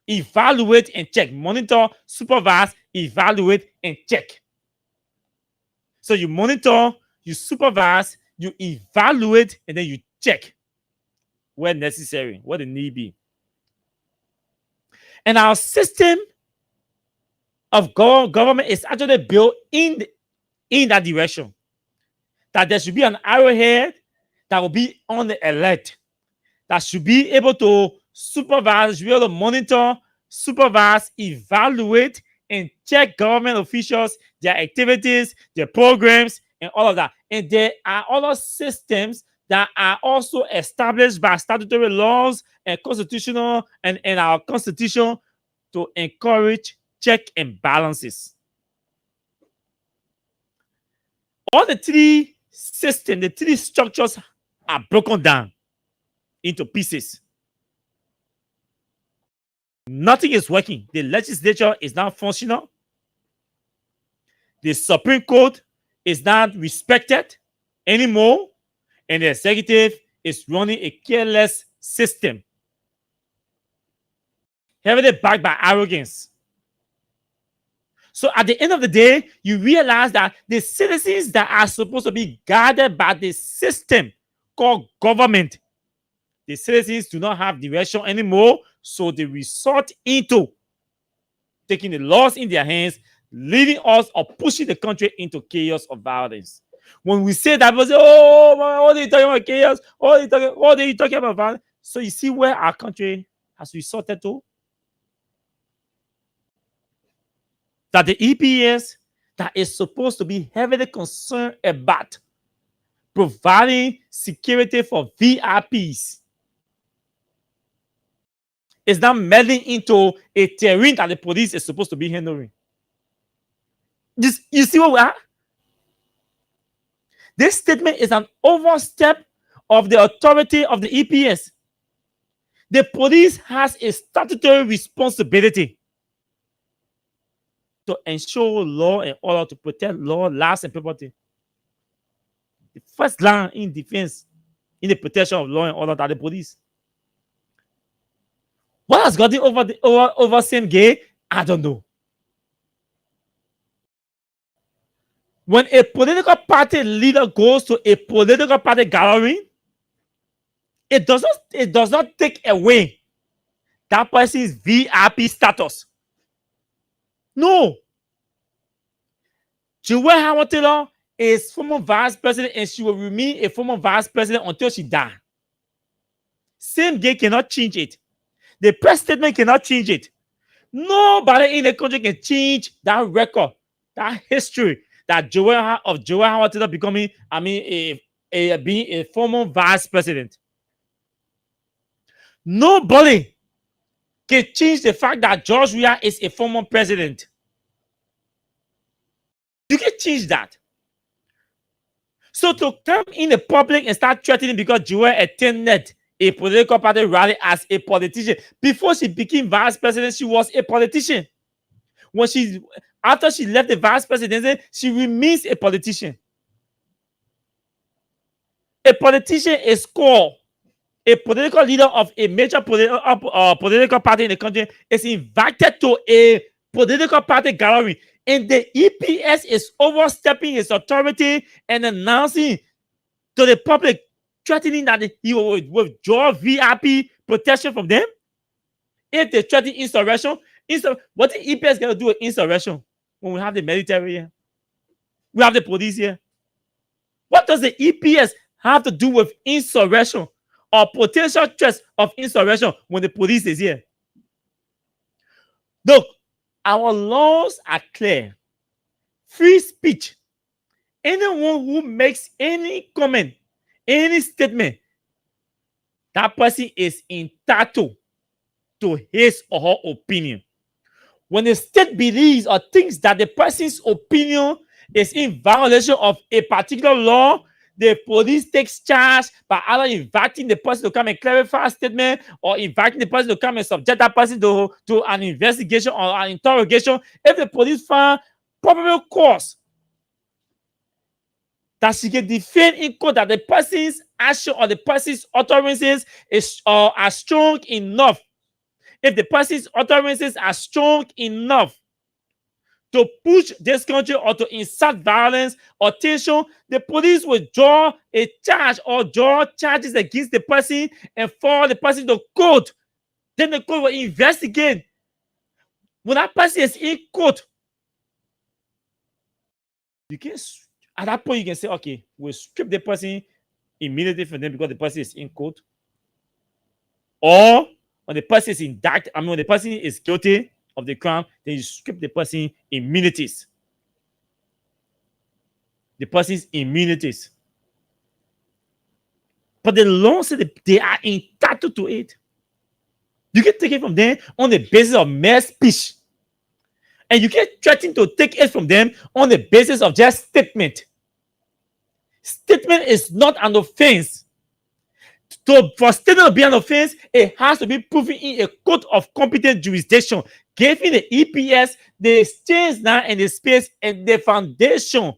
Evaluate and check. Monitor, supervise, evaluate, and check. So you monitor, you supervise, you evaluate, and then you check where necessary, what the need be. And our system of government is actually built in that direction. That there should be an arrowhead that will be on the alert, that should be able to supervise, should be able to monitor, supervise, evaluate, and check government officials, their activities, their programs, and all of that. And there are other systems that are also established by statutory laws and constitutional and our constitution to encourage check and balances. All the three systems, the three structures are broken down into pieces. Nothing is working. The legislature is not functional. The Supreme Court is not respected anymore. And the executive is running a careless system, heavily backed by arrogance. So at the end of the day, you realize that the citizens that are supposed to be guided by the system called government, the citizens do not have direction anymore. So they resort into taking the laws in their hands, leading us or pushing the country into chaos or violence. When we say that, people say, oh, what are you talking about chaos? What are you talking about violence? So you see where our country has resorted to? That the EPS that is supposed to be heavily concerned about providing security for VIPs is now melding into a terrain that the police is supposed to be handling. You see what we are? This statement is an overstep of the authority of the EPS. The police has a statutory responsibility to ensure law and order, to protect law, lives, and property. The first line in defense, in the protection of law and order, are the police. What has gotten over same gay? I don't know. When a political party leader goes to a political party gathering, it does not take away that person's VIP status. No. Joanne Howard Taylor is former vice president and she will remain a former vice president until she dies. Same gay cannot change it. The press statement cannot change it. Nobody in the country can change that record, that history that Joanne Howard Taylor becoming, being a former vice president. Nobody can change the fact that George Weah is a former president. You can change that. So to come in the public and start threatening because Joanne attended a political party rally as a politician. Before she became vice president, she was a politician. After she left the vice presidency, she remains a politician. a politician is called, a political leader of a major political party in the country is invited to a political party gathering, and the EPS is overstepping his authority and announcing to the public, threatening that he will withdraw VIP protection from them if they threaten insurrection. What the EPS going to do with insurrection when we have the military here? We have the police here. What does the EPS have to do with insurrection or potential threats of insurrection when the police is here? Look, our laws are clear. Free speech. Anyone who makes any comment, any statement, that person is entitled to his or her opinion. When the state believes or thinks that the person's opinion is in violation of a particular law, the police takes charge by either inviting the person to come and clarify a statement or inviting the person to come and subject that person to an investigation or an interrogation. If the police find probable cause that she can defend in court that the person's action or the person's utterances are strong enough, if the person's utterances are strong enough to push this country or to incite violence or tension, the police will draw a charge or draw charges against the person and follow the person to court. Then the court will investigate. When that person is in court, you can, at that point, you can say, okay, we'll strip the person immediately from them because the person is in court. Or when the person is indicted, when the person is guilty of the crime, then you strip the person immunities. The person's immunities. But the law said that they are entitled to it. You can take it from them on the basis of mere speech. And you can threaten to take it from them on the basis of just statement. Statement is not an offense. For statement to be an offense, it has to be proven in a court of competent jurisdiction, giving the EPS the stance now and the space and the foundation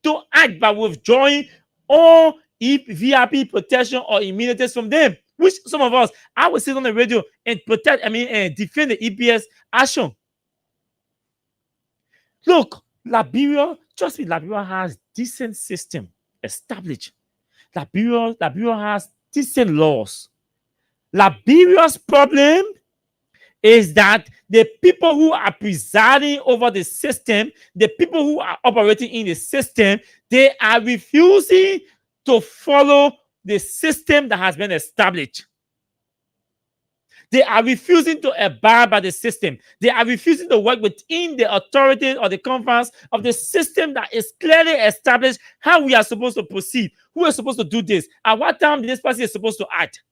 to act by withdrawing all VIP protection or immunities from them. Which some of us, I will sit on the radio and and defend the EPS action. Look, Liberia, trust me, Liberia has decent system established. Liberia has decent laws. Liberia's problem is that the people who are presiding over the system, the people who are operating in the system, they are refusing to follow the system that has been established. They are refusing to abide by the system. They are refusing to work within the authority or the confines of the system that is clearly established how we are supposed to proceed, who is supposed to do this, at what time this person is supposed to act.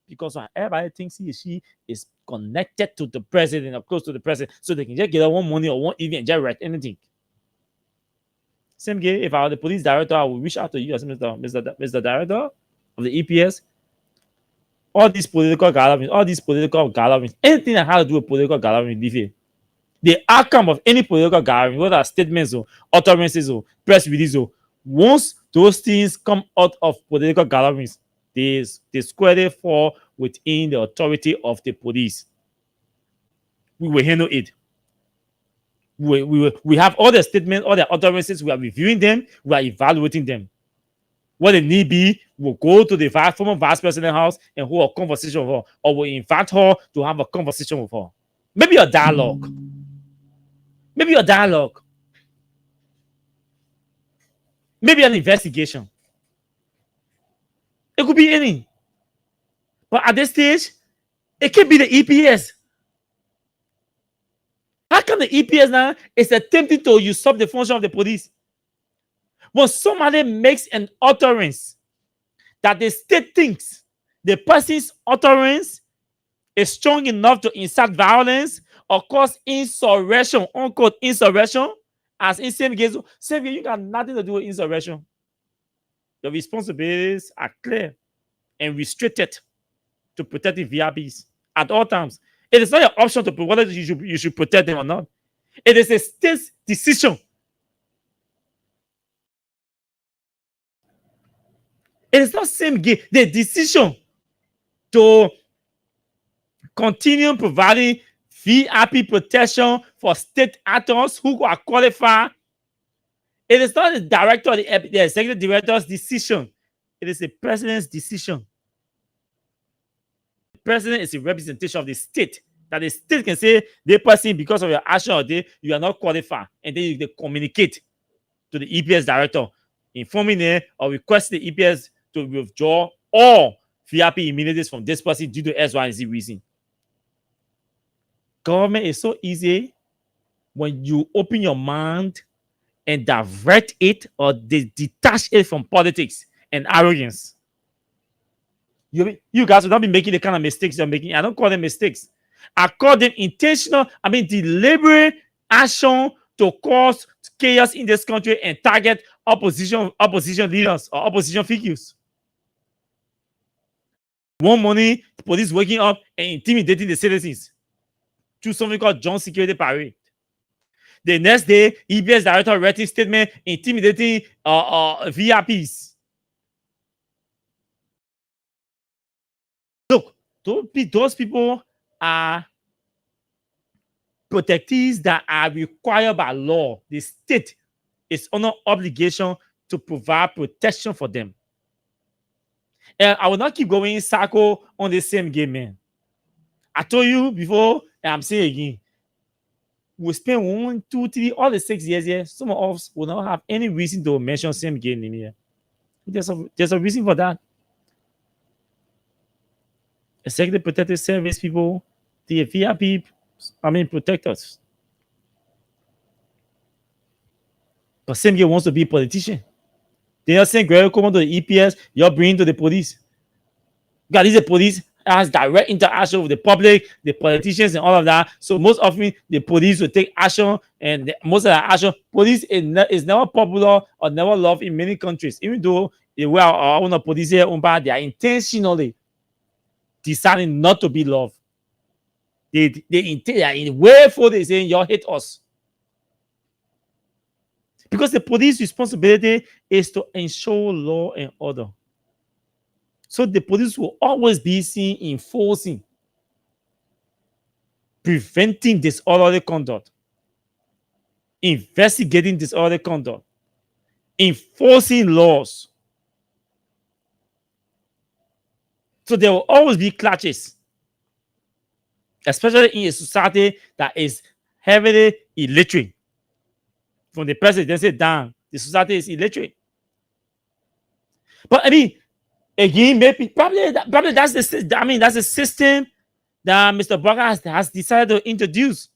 Because everybody thinks he or she is connected to the president or close to the president, so they can just get one money or one even just write anything. Same game, if I were the police director, I would reach out to you as Mr. Director of the EPS. All these political gatherings, anything that has to do with political gathering, the outcome of any political gathering, whether statements or utterances or press releases, once those things come out of political gatherings, they squarely fall within the authority of the police. We will handle it. We have all the statements, all the utterances, we are reviewing them, we are evaluating them. What it need be, we'll go to the former vice president's house and hold a conversation with her, or we'll invite her to have a conversation with her. Maybe a dialogue. Maybe an investigation. It could be any. But at this stage, it can be the EPS. How come the EPS now is attempting to usurp the function of the police? When somebody makes an utterance that the state thinks the person's utterance is strong enough to incite violence or cause insurrection, unquote insurrection, as in same case, you got nothing to do with insurrection. Your responsibilities are clear and restricted to protecting VIPs at all times. It is not your option to whether you should protect them or not. It is a state's decision. It is not same game. The decision to continue providing VIP protection for state actors who are qualified. It is not the director, the executive director's decision. It is the president's decision. The president is a representation of the state. That the state can say, the person, because of your action or you are not qualified. And then they communicate to the EPS director, informing them or request the EPS to withdraw all VIP immunities from this person due to X, Y, and Z reason. Government is so easy when you open your mind and divert it or detach it from politics and arrogance. You guys will not be making the kind of mistakes you're making. I don't call them mistakes. I call them intentional, deliberate action to cause chaos in this country and target opposition leaders or opposition figures. One morning, the police waking up and intimidating the citizens through something called Joint Security Parade. The next day, EBS director writing statement intimidating VIPs. Look, those people are protectees that are required by law. The state is under obligation to provide protection for them. And I will not keep going in circle on the same game, man. I told you before, and I'm saying again, we spend 1, 2, 3, all the 6 years here. Some of us will not have any reason to mention same game in here. There's a reason for that. Executive Protective Service people, the VIP, protectors. But same game wants to be a politician. They are saying, Greg, come on to the EPS, you're bringing to the police. God, this is the police has direct interaction with the public, the politicians, and all of that. So most often the police will take action, and most of the action, police is never popular or never loved in many countries. Even though they were our own police here, they are intentionally deciding not to be loved. They are in way for they saying you hate us. Because the police responsibility is to ensure law and order. So the police will always be seen enforcing, preventing disorderly conduct, investigating disorderly conduct, enforcing laws. So there will always be clashes, especially in a society that is heavily illiterate. From the presidency down, the society is illiterate. But again, maybe probably that's the system that Mr. Barker has decided to introduce.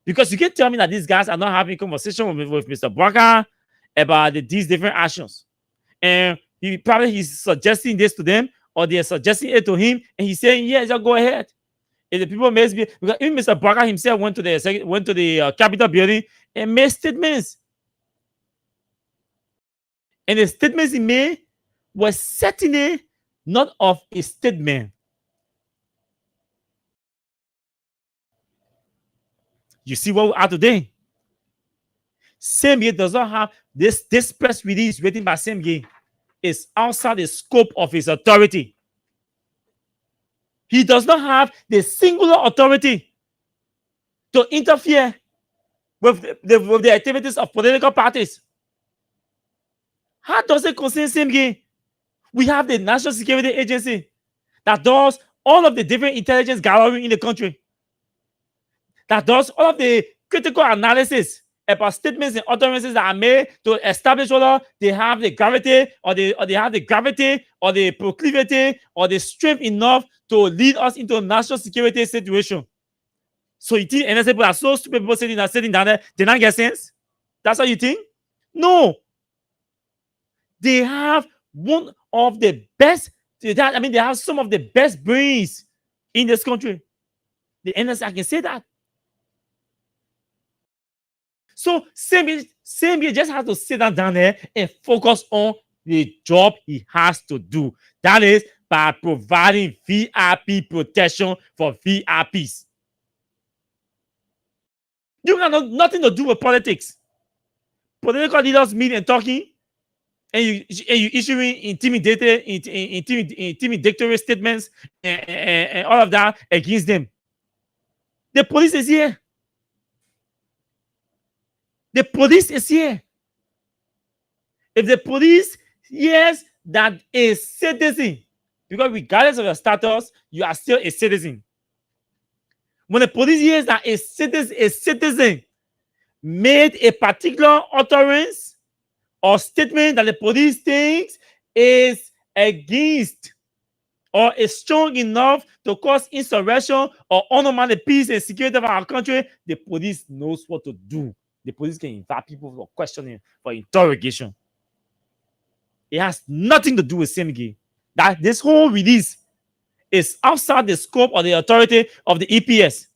Because you can tell me that these guys are not having conversation with Mr. Barker about these different actions. And he's suggesting this to them, or they're suggesting it to him, and he's saying, yeah, just go ahead. If the people may be, because even Mr. Barker himself went to the Capitol building and made statements. And the statements he made was certainly not of a statement. You see what we are today? Semge does not have this press release written by Semge is outside the scope of his authority. He does not have the singular authority to interfere with the activities of political parties. How does it concern Semge? We have the National Security Agency that does all of the different intelligence gathering in the country, that does all of the critical analysis about statements and utterances that are made to establish whether they have the gravity or they have the gravity or the proclivity or the strength enough to lead us into a national security situation. So you think NSA people are so stupid, people sitting down there, they don't get sense? That's what you think? No. They have one of the best, they have some of the best brains in this country. The NSA, I can say that. So Semge just has to sit down there and focus on the job he has to do. That is by providing VIP protection for VIPs. You have nothing to do with politics. Political leaders meet and talking and you issuing intimidatory statements and all of that against them. The police is here. The police is here. If the police hears that a citizen, because regardless of your status, you are still a citizen. When the police hears that a citizen made a particular utterance or statement that the police thinks is against or is strong enough to cause insurrection or undermine the peace and security of our country, the police knows what to do. The police can invite people for questioning, for interrogation. It has nothing to do with CMG. That this whole release is outside the scope of the authority of the EPS.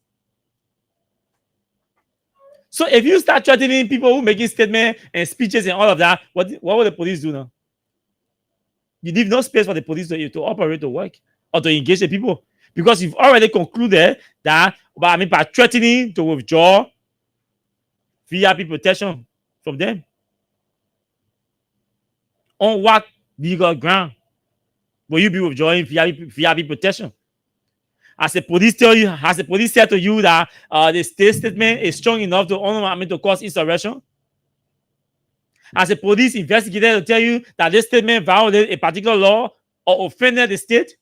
So if you start threatening people who making statements and speeches and all of that, what will the police do now? You leave no space for the police to operate, to work, or to engage the people. Because you've already concluded that by threatening to withdraw VIP protection from them. On what legal ground will you be withdrawing VIP protection? Has the police said to you that the state statement is strong enough to cause insurrection? Has the police investigated to tell you that this statement violated a particular law or offended the state?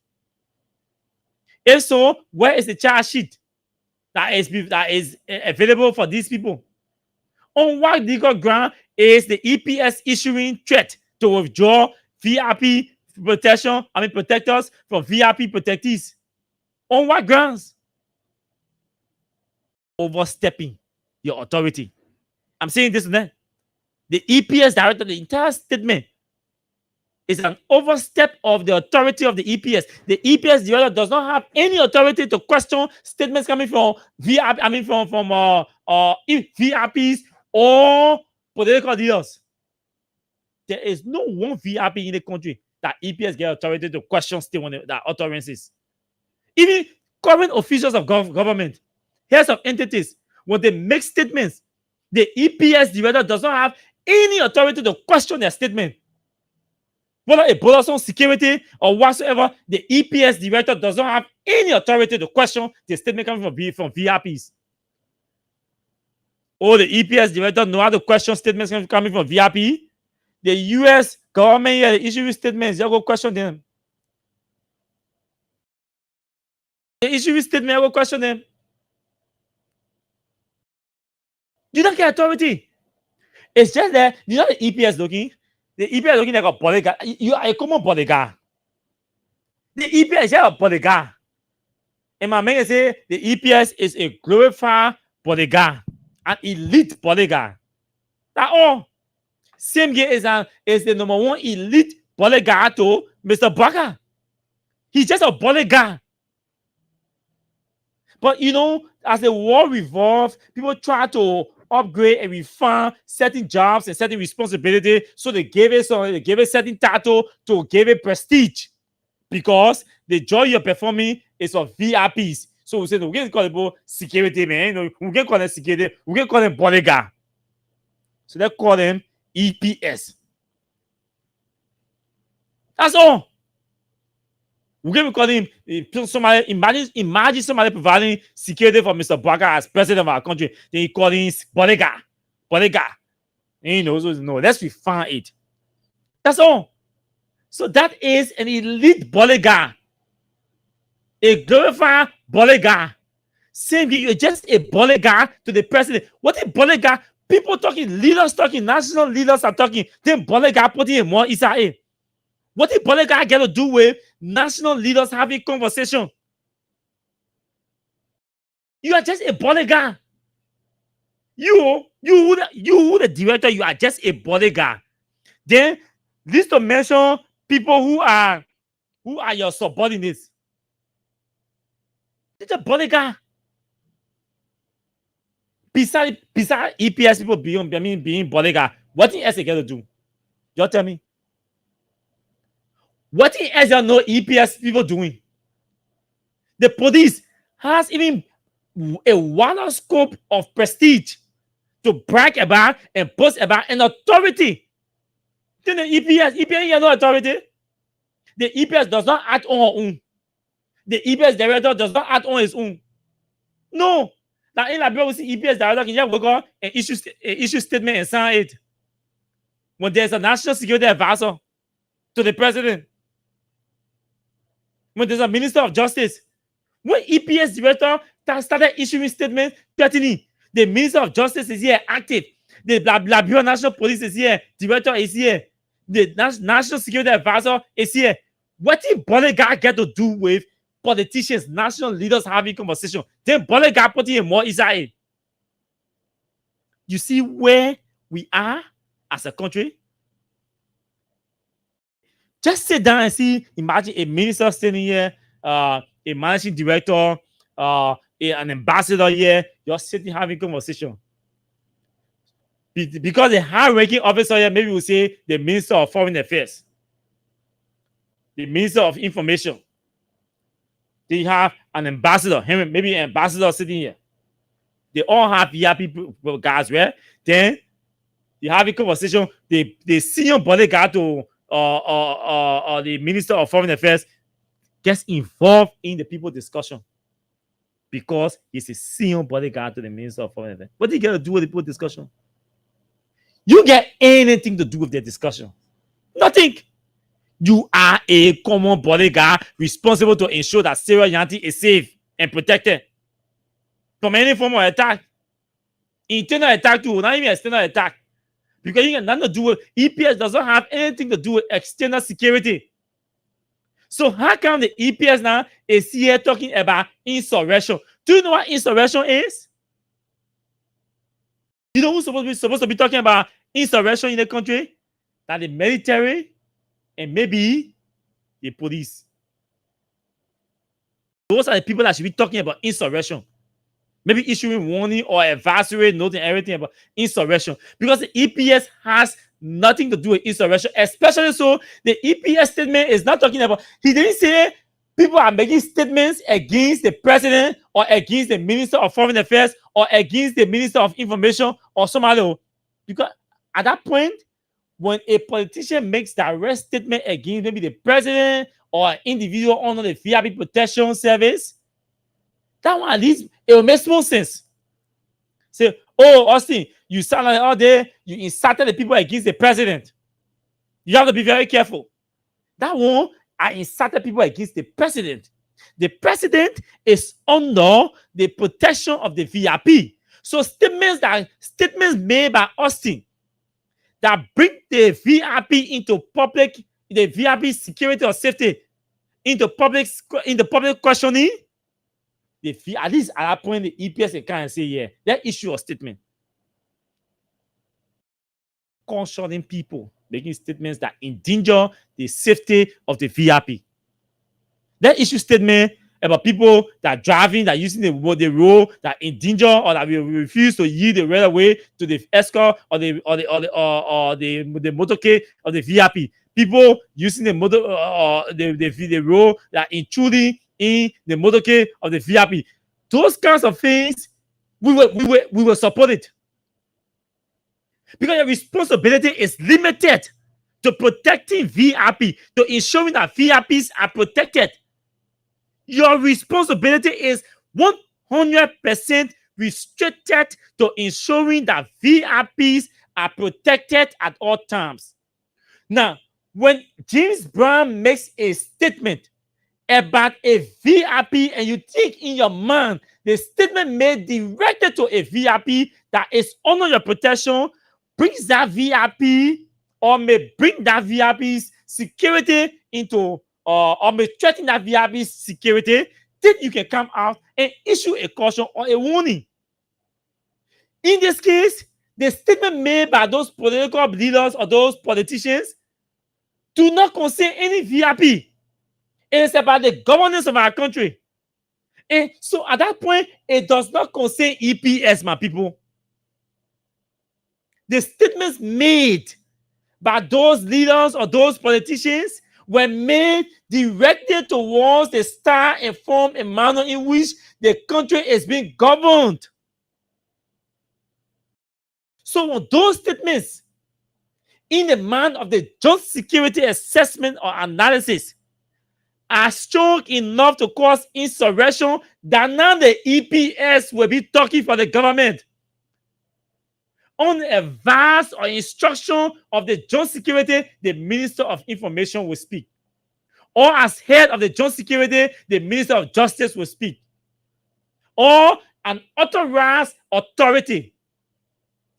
If so, where is the charge sheet that is available for these people? On what legal ground is the EPS issuing threat to withdraw VIP protectors from VIP protectees? On what grounds? Overstepping your authority. I'm saying this and that. The EPS director, the entire statement is an overstep of the authority of the EPS. The EPS director does not have any authority to question statements coming from VIPs or political leaders. There is no one VIP in the country that EPS get authority to question that utterances. Even current officials of government, heads of entities, when they make statements, the EPS director does not have any authority to question their statement. Whether it borders on security or whatsoever, the EPS director does not have any authority to question the statement coming from VIPs. Or the EPS director know how to question statements coming from VIP. The US government here, they issue statements, you go question them. They issue statement, you go question them. You don't get authority. It's just that, you know the EPS looking? The EPS looking like a bodyguard. You are a common bodyguard. The EPS is a bodyguard. And my man say the EPS is a glorified bodyguard, an elite bodyguard. That's all. Same guy is the number one elite bodyguard to Mr. Barker. He's just a bodyguard. But you know, as the war revolves, people try to upgrade and refine certain jobs and certain responsibility. So they gave it certain title to give it prestige. Because the job you're performing is of VIPs. So we say, we can call it security, man. We can call them security. We can call them bodyguard. So they call them EPS. That's all. We can call him somebody. Imagine somebody providing security for Mr. Barker as president of our country. Then he call him bodyguard. Bodyguard. And let's refine it. That's all. So that is an elite bodyguard. A glorified bodyguard. Same thing, you're just a bodyguard to the president. What a bodyguard? People talking, leaders talking, national leaders are talking. Then bodyguard putting in more Israel. What the bodyguard got to do with national leaders having conversation? You are just a bodyguard. You, the director, you are just a bodyguard. Then, list to mention people who are your subordinates. It's a bodyguard. Besides EPS people being bodyguard, what else they got to do? Just tell me. What else you know EPS people doing? The police has even a wider scope of prestige to brag about and boast about an authority Then the EPS has no authority. The EPS does not act on her own. The EPS director does not act on his own. No. Now in Liberia, we see EPS director can just go and issue statement and sign it. When there's a national security advisor to the president, when there's a minister of justice, when EPS director started issuing statements threatening, the minister of justice is here active. The Liberia National Police is here. Director is here. The national security advisor is here. What did bodyguard get to do with politicians, national leaders having conversation? Then bodyguard putting in more inside. You see where we are as a country? Just sit down and see, imagine a minister standing here, a managing director, an ambassador here, you're sitting having conversation. Because the high-ranking officer here, maybe we'll say the Minister of Foreign Affairs, the Minister of Information. They have an ambassador, maybe an ambassador sitting here. They all have VIP guys, right? Then you have a conversation. The senior bodyguard to the Minister of Foreign Affairs gets involved in the people discussion because he's a senior bodyguard to the Minister of Foreign Affairs. What do you get to do with the people discussion? You get anything to do with their discussion? Nothing. You are a common bodyguard responsible to ensure that Sarah Yanti is safe and protected from any form of attack. Internal attack too, not even external attack. Because you got nothing to do with EPS does not have anything to do with external security. So how come the EPS now is here talking about insurrection? Do you know what insurrection is? You know who's supposed to be talking about insurrection in the country? That the military and maybe the police. Those are the people that should be talking about insurrection. Maybe issuing warning or advisory note and everything about insurrection. Because the EPS has nothing to do with insurrection. Especially so, the EPS statement is not talking about, he didn't say people are making statements against the president or against the Minister of Foreign Affairs or against the Minister of Information or somebody. Because at that point, when a politician makes direct statement against maybe the president or an individual under the VIP protection service, that one at least it will make small sense. Say, oh, Austin, you sound like all day, you incited the people against the president. You have to be very careful. That one, I incited people against the president. The president is under the protection of the VIP. So statements made by Austin that bring the VIP into public, the VIP security or safety into public questioning, at least at that point, the EPS can say, yeah, that issue a statement. Cautioning people, making statements that endanger the safety of the VIP. That issue statement about people that are driving, that are using the road, that endanger or that will refuse to yield the right of way to the escort or the motorcade of the VIP. People using the road that are intruding in the motorcade of the VIP. Those kinds of things, we will support it. Because your responsibility is limited to protecting VIP, to ensuring that VIPs are protected. Your responsibility is 100% restricted to ensuring that VIPs are protected at all times. Now, when James Brown makes a statement about a VIP and you think in your mind the statement made directed to a VIP that is under your protection brings that VIP or may bring that VIP's security into or may threaten that VIP's security, then you can come out and issue a caution or a warning. In this case, the statement made by those political leaders or those politicians do not concern any VIP. It is about the governance of our country. And so at that point, it does not concern EPS, my people. The statements made by those leaders or those politicians were made directed towards the style and form and manner in which the country is being governed. So those statements, in the manner of the joint security assessment or analysis are strong enough to cause insurrection, that now the EPS will be talking for the government on advice or instruction of the joint security. The Minister of Information will speak, or as head of the joint security, the Minister of Justice will speak, or an authorized authority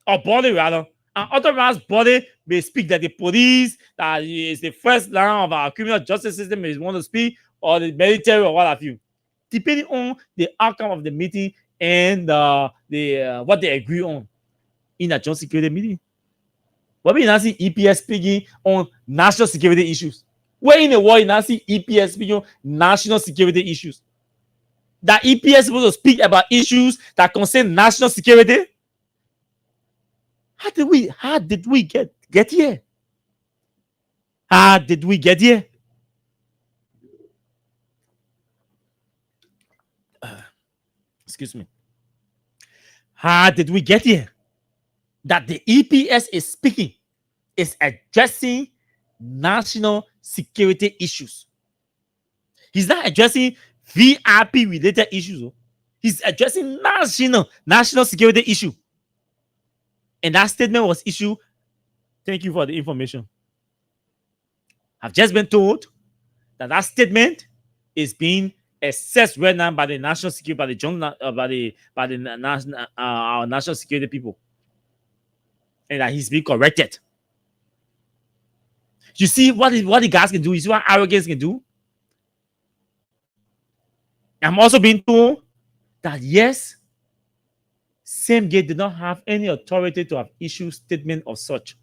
or body, rather, an authorized body may speak. That the police, that is the first line of our criminal justice system, is want to speak, or the military, or what have you, depending on the outcome of the meeting and what they agree on in a joint security meeting. But we now see EPS speaking on national security issues. Where in the world you now see EPS speaking on national security issues? That EPS is supposed to speak about issues that concern national security? How did we get here? How did we get here? Excuse me. How did we get here? That the EPS is speaking, is addressing national security issues. He's not addressing VIP related issues. He's addressing national security issue. And that statement was issued. Thank you for the information. I've just been told that that statement is being assessed right now by the national security, by the our national security people, and that he's being corrected. You see what the guys can do. You see what arrogance can do. I'm also being told that yes, Samegate did not have any authority to have issued statement of such.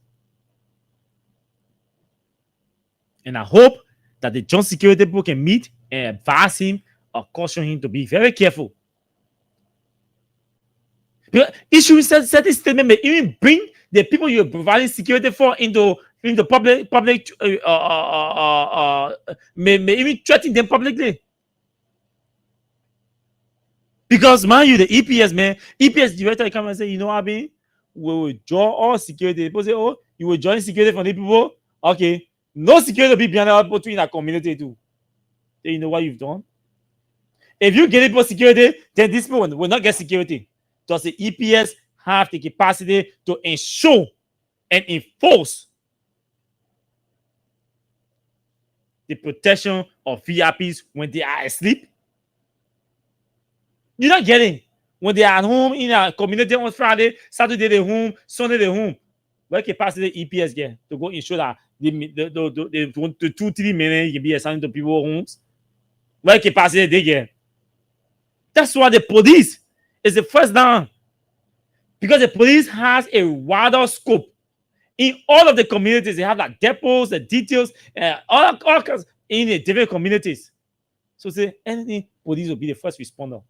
And I hope that the joint security people can meet and advise him or caution him to be very careful. Because issuing certain statement may even bring the people you're providing security for into public may even threaten them publicly. Because mind you, the EPS director come and say, you know what I mean? We will draw all security. People say, oh, you will join security from the people? Okay. No security will be behind between our community too. Then you know what you've done? If you get people security, then these people will not get security. Does the EPS have the capacity to ensure and enforce the protection of VIPs when they are asleep? You're not getting when they are at home in a community on Friday, Saturday they're home, Sunday they're home. What capacity EPS get to go ensure that the 2-3 million can be assigned to people's homes? What capacity they get? That's why the police is the first down, because the police has a wider scope in all of the communities. They have like depots, the details, all kinds in the different communities. So say anything, police will be the first responder.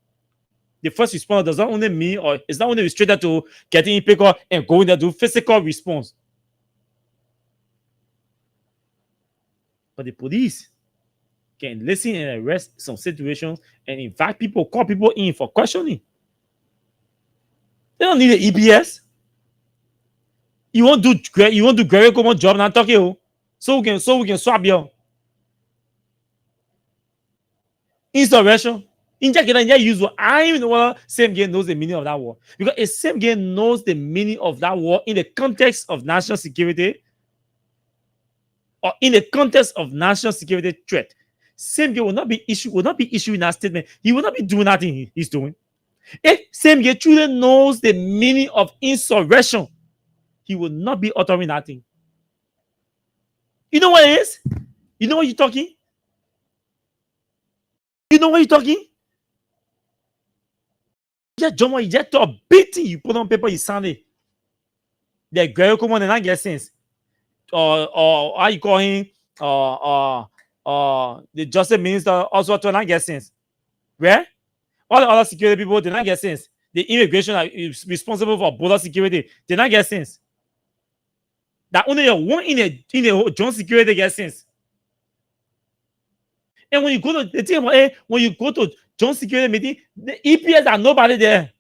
The first responder does not only mean, or it's not only restricted to getting in pickup and going there to do physical response, but the police can listen and arrest some situations and invite people, call people in for questioning. They don't need the EPS. You won't do Gregor Common job now talking, so we can swap you. Insurrection. I even know what Samegate knows the meaning of that word. Because if Samegate knows the meaning of that word in the context of national security, or in the context of national security threat, Samegate will not be issuing that statement. He will not be doing nothing he's doing. If Samegate truly knows the meaning of insurrection, he will not be uttering nothing. You know what it is? You know what you're talking? You know what you're talking? Yeah, John, you just talk beating you put on paper, you sound it. The girl come on and I get sense. Or how you call him? The justice minister also to not get sense. Where? All the other security people did not get sense. The immigration is responsible for border security. Did not get sense. That only one in a joint security gets sense. And when you go to the thing about when you go to joint security meeting, the EPS are nobody there.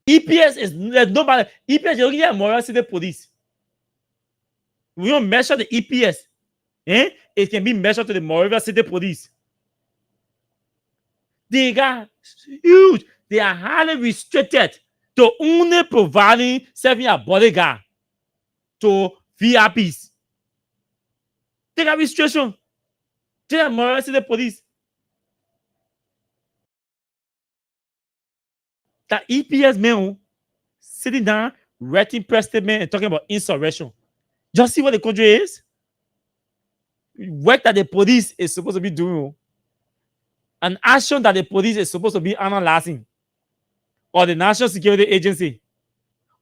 EPS is nobody. EPS is only a moral city police. We don't measure the EPS. It can be measured to the Moravia City Police. They got huge. They are highly restricted to only providing serving a bodyguard to VIPs. They got restriction. They got Moravia City Police. That EPS man sitting down, writing press statement and talking about insurrection. Just see what the country is. Work that the police is supposed to be doing. An action that the police is supposed to be analyzing. Or the National Security Agency.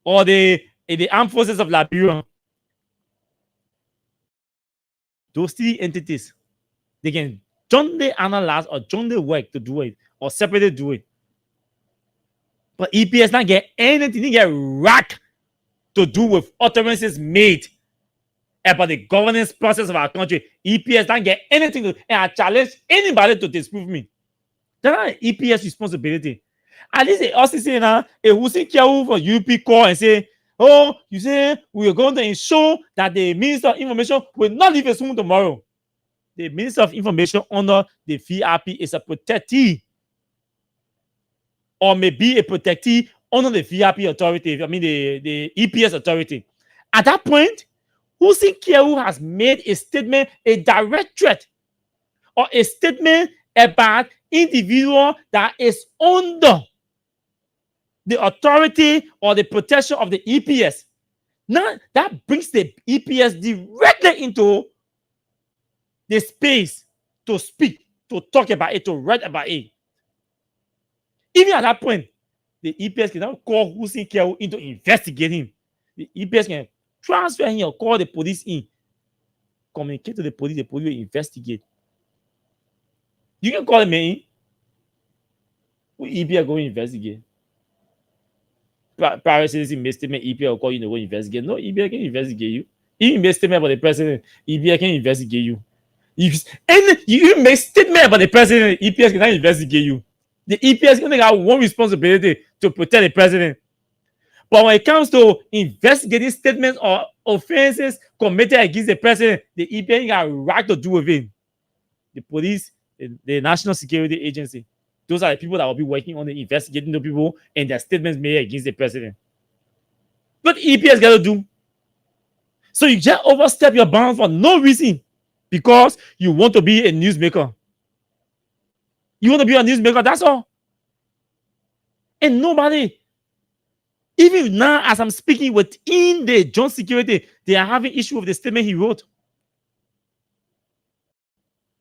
Or the Armed Forces of Liberia. Those three entities, they can jointly analyze or jointly work to do it. Or separately do it. But EPS not get anything, they get rack to do with utterances made about the governance process of our country. EPS don't get anything to, and I challenge anybody to disprove me. That's not EPS responsibility. At least they also say now, who's in care for UP call and say, oh, you say we are going to ensure that the Minister of Information will not leave us home tomorrow. The Minister of Information under the VRP is a protectee. Or maybe a protectee under the VRP authority, I mean the EPS authority. At that point, Hussein Kiewu has made a statement, a direct threat, or a statement about individual that is under the authority or the protection of the EPS. Now, that brings the EPS directly into the space to speak, to talk about it, to write about it. Even at that point, the EPS can now call Hussein Kiewu in to investigate him. The EPS can transfer him or call the police in, communicate to the police will investigate. You can call him in. EPS go investigate. Private citizen make statement, EPS will call you to go investigate. No, EPS can investigate you. Even make statement about the president, EPS can investigate you. And you make statement about the president, EPS cannot investigate you. The EPS only have one responsibility to protect the president. But when it comes to investigating statements or offenses committed against the president, the EPS got a right to do with it. The police, the National Security Agency, those are the people that will be working on the investigating the people and their statements made against the president. What EPS got to do? So you just overstep your bounds for no reason because you want to be a newsmaker. You want to be a newsmaker, that's all. And nobody, even now as I'm speaking within the John Security, they are having issue with the statement he wrote.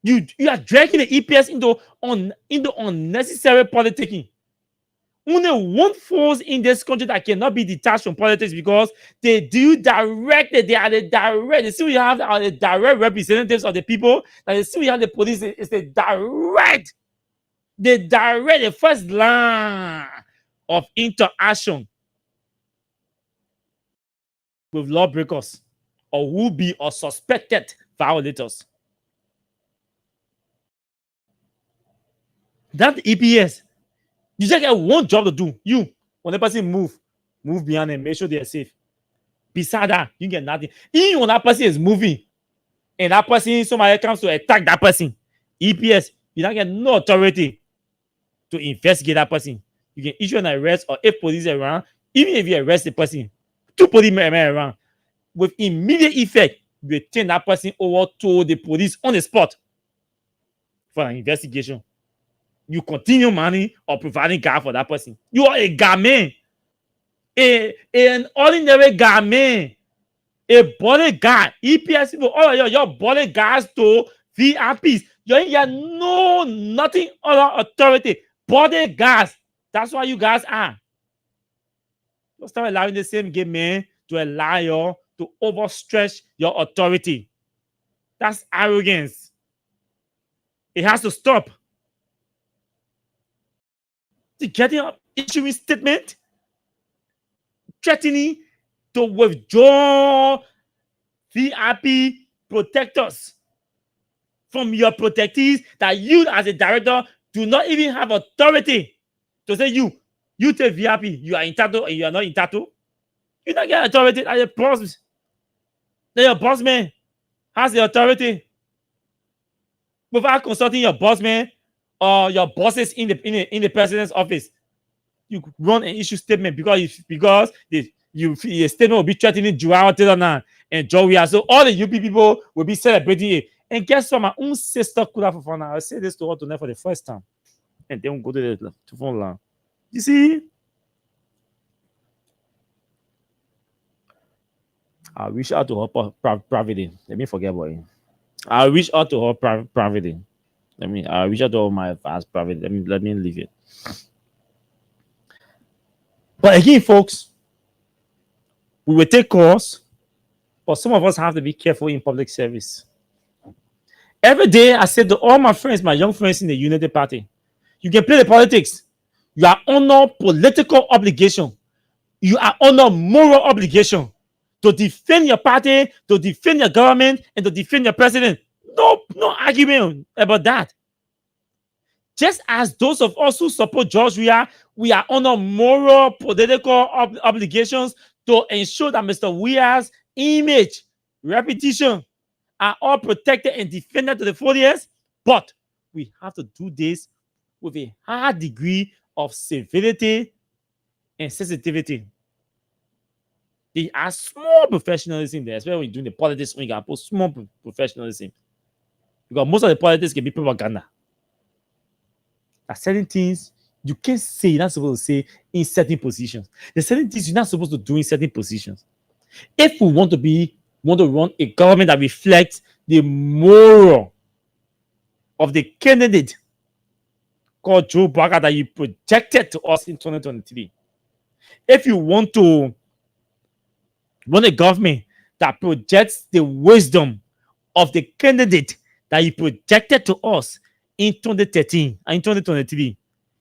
You are dragging the EPS into unnecessary politicking. Only one force in this country that cannot be detached from politics because they do directly, they are the direct, they see we have the direct representatives of the people, and they see we have the police, it's the direct, the first line of interaction with lawbreakers or would-be or suspected violators. That EPS, you just get one job to do. You, when the person move behind them, make sure they are safe. Beside that, you get nothing. Even when that person is moving and that person, somebody comes to attack that person, EPS, you don't get no authority to investigate that person. You can issue an arrest, or if police are around, even if you arrest the person, 2 police men around, with immediate effect, you turn that person over to the police on the spot for an investigation. You continue money or providing guard for that person. You are a garment, an ordinary garment, a bodyguard. EPS people, all of your bodyguards to VIPs. You ain't no nothing other authority. Bodyguards. That's why you guys are. Don't start allowing the same game man to allow you to overstretch your authority. That's arrogance. It has to stop. Getting up, issuing statement, threatening to withdraw VIP protectors from your protectees that you as a director do not even have authority to say you take VIP, you are entitled and you are not entitled. You don't get authority as a process. Then your boss man has the authority without consulting your boss man or your bosses in the president's office. You run an issue statement because a statement will be threatening Joao Taylor and Joey. So all the UP people will be celebrating it. And guess what? My own sister could have for now. I say this to her tonight for the first time. And then we'll go to the phone line. You see? I reach out to her privately. Let me forget about it. I reach out to her privately. I reach out to all my advice privately. Let me leave it. But again, folks, we will take calls, but some of us have to be careful in public service. Every day, I said to all my friends, my young friends in the Unity Party, you can play the politics. You are under political obligation. You are under moral obligation to defend your party, to defend your government, and to defend your president. No argument about that. Just as those of us who support George we are under moral political obligations to ensure that Mr. Weah's image, reputation are all protected and defended to the fullest. But we have to do this with a high degree of civility and sensitivity. There are small professionalism there, especially when you're doing the politics. When you can put small professionalism, because most of the politics can be propaganda. There are certain things you can't say, you're not supposed to say in certain positions. There's certain things you're not supposed to do in certain positions. If we want to run a government that reflects the moral of the candidate called Joe Biden that you projected to us in 2023, if you want to run a government that projects the wisdom of the candidate that you projected to us in 2013 and in 2023,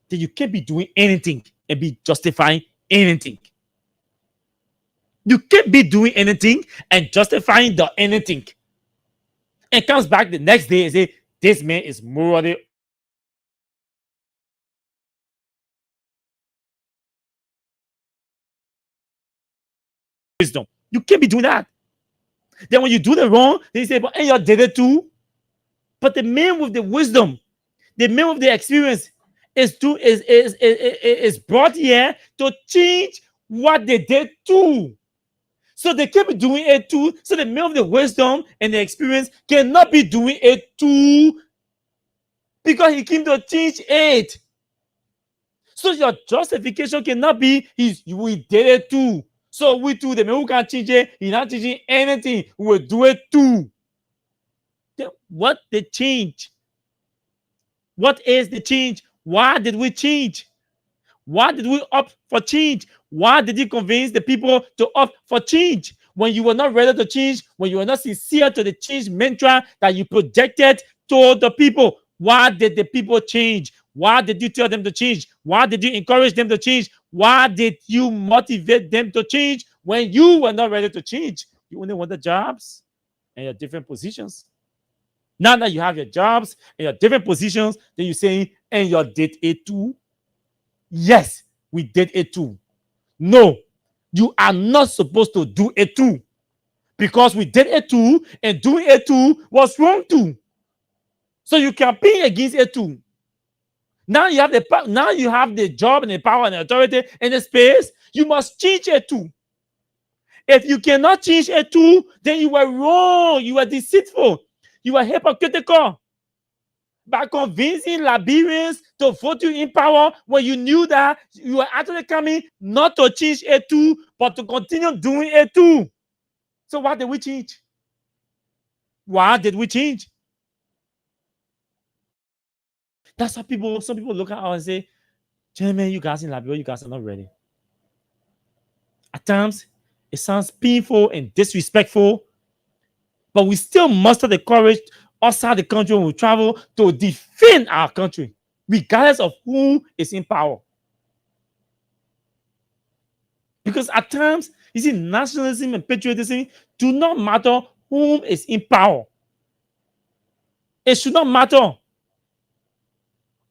then you can't be doing anything and be justifying anything. You can't be doing anything and justifying the anything. And comes back the next day and say, this man is morally wisdom. You can't be doing that. Then when you do the wrong, they say, but and you did it too. But the man with the wisdom, the man with the experience is brought here to change what they did too. So they can't be doing it too. So the man of the wisdom and the experience cannot be doing it too because he came to change it. So your justification cannot be we did it too. So we too, the man who can't change it, he's not changing anything. We will do it too. Then what the change? What is the change? Why did we change? Why did we opt for change? Why did you convince the people to opt for change? When you were not ready to change, when you were not sincere to the change mantra that you projected to the people, why did the people change? Why did you tell them to change? Why did you encourage them to change? Why did you motivate them to change when you were not ready to change? You only wanted jobs and your different positions. Now that you have your jobs and your different positions, then you say, and you did it too. Yes, we did it too. No, you are not supposed to do it too. Because we did it too, and doing it too was wrong too. So you campaign against it too. Now you have the job and the power and the authority and the space. You must change it too. If you cannot change it too, then you were wrong. You were deceitful. You were hypocritical by convincing Liberians to vote you in power when you knew that you were actually coming not to change it too, but to continue doing it too. So why did we change? Why did we change? That's how some people look at us and say, gentlemen, you guys in Liberia, you guys are not ready. At times, it sounds painful and disrespectful, but we still muster the courage outside the country when we travel to defend our country, regardless of who is in power. Because at times, you see, nationalism and patriotism do not matter whom is in power. It should not matter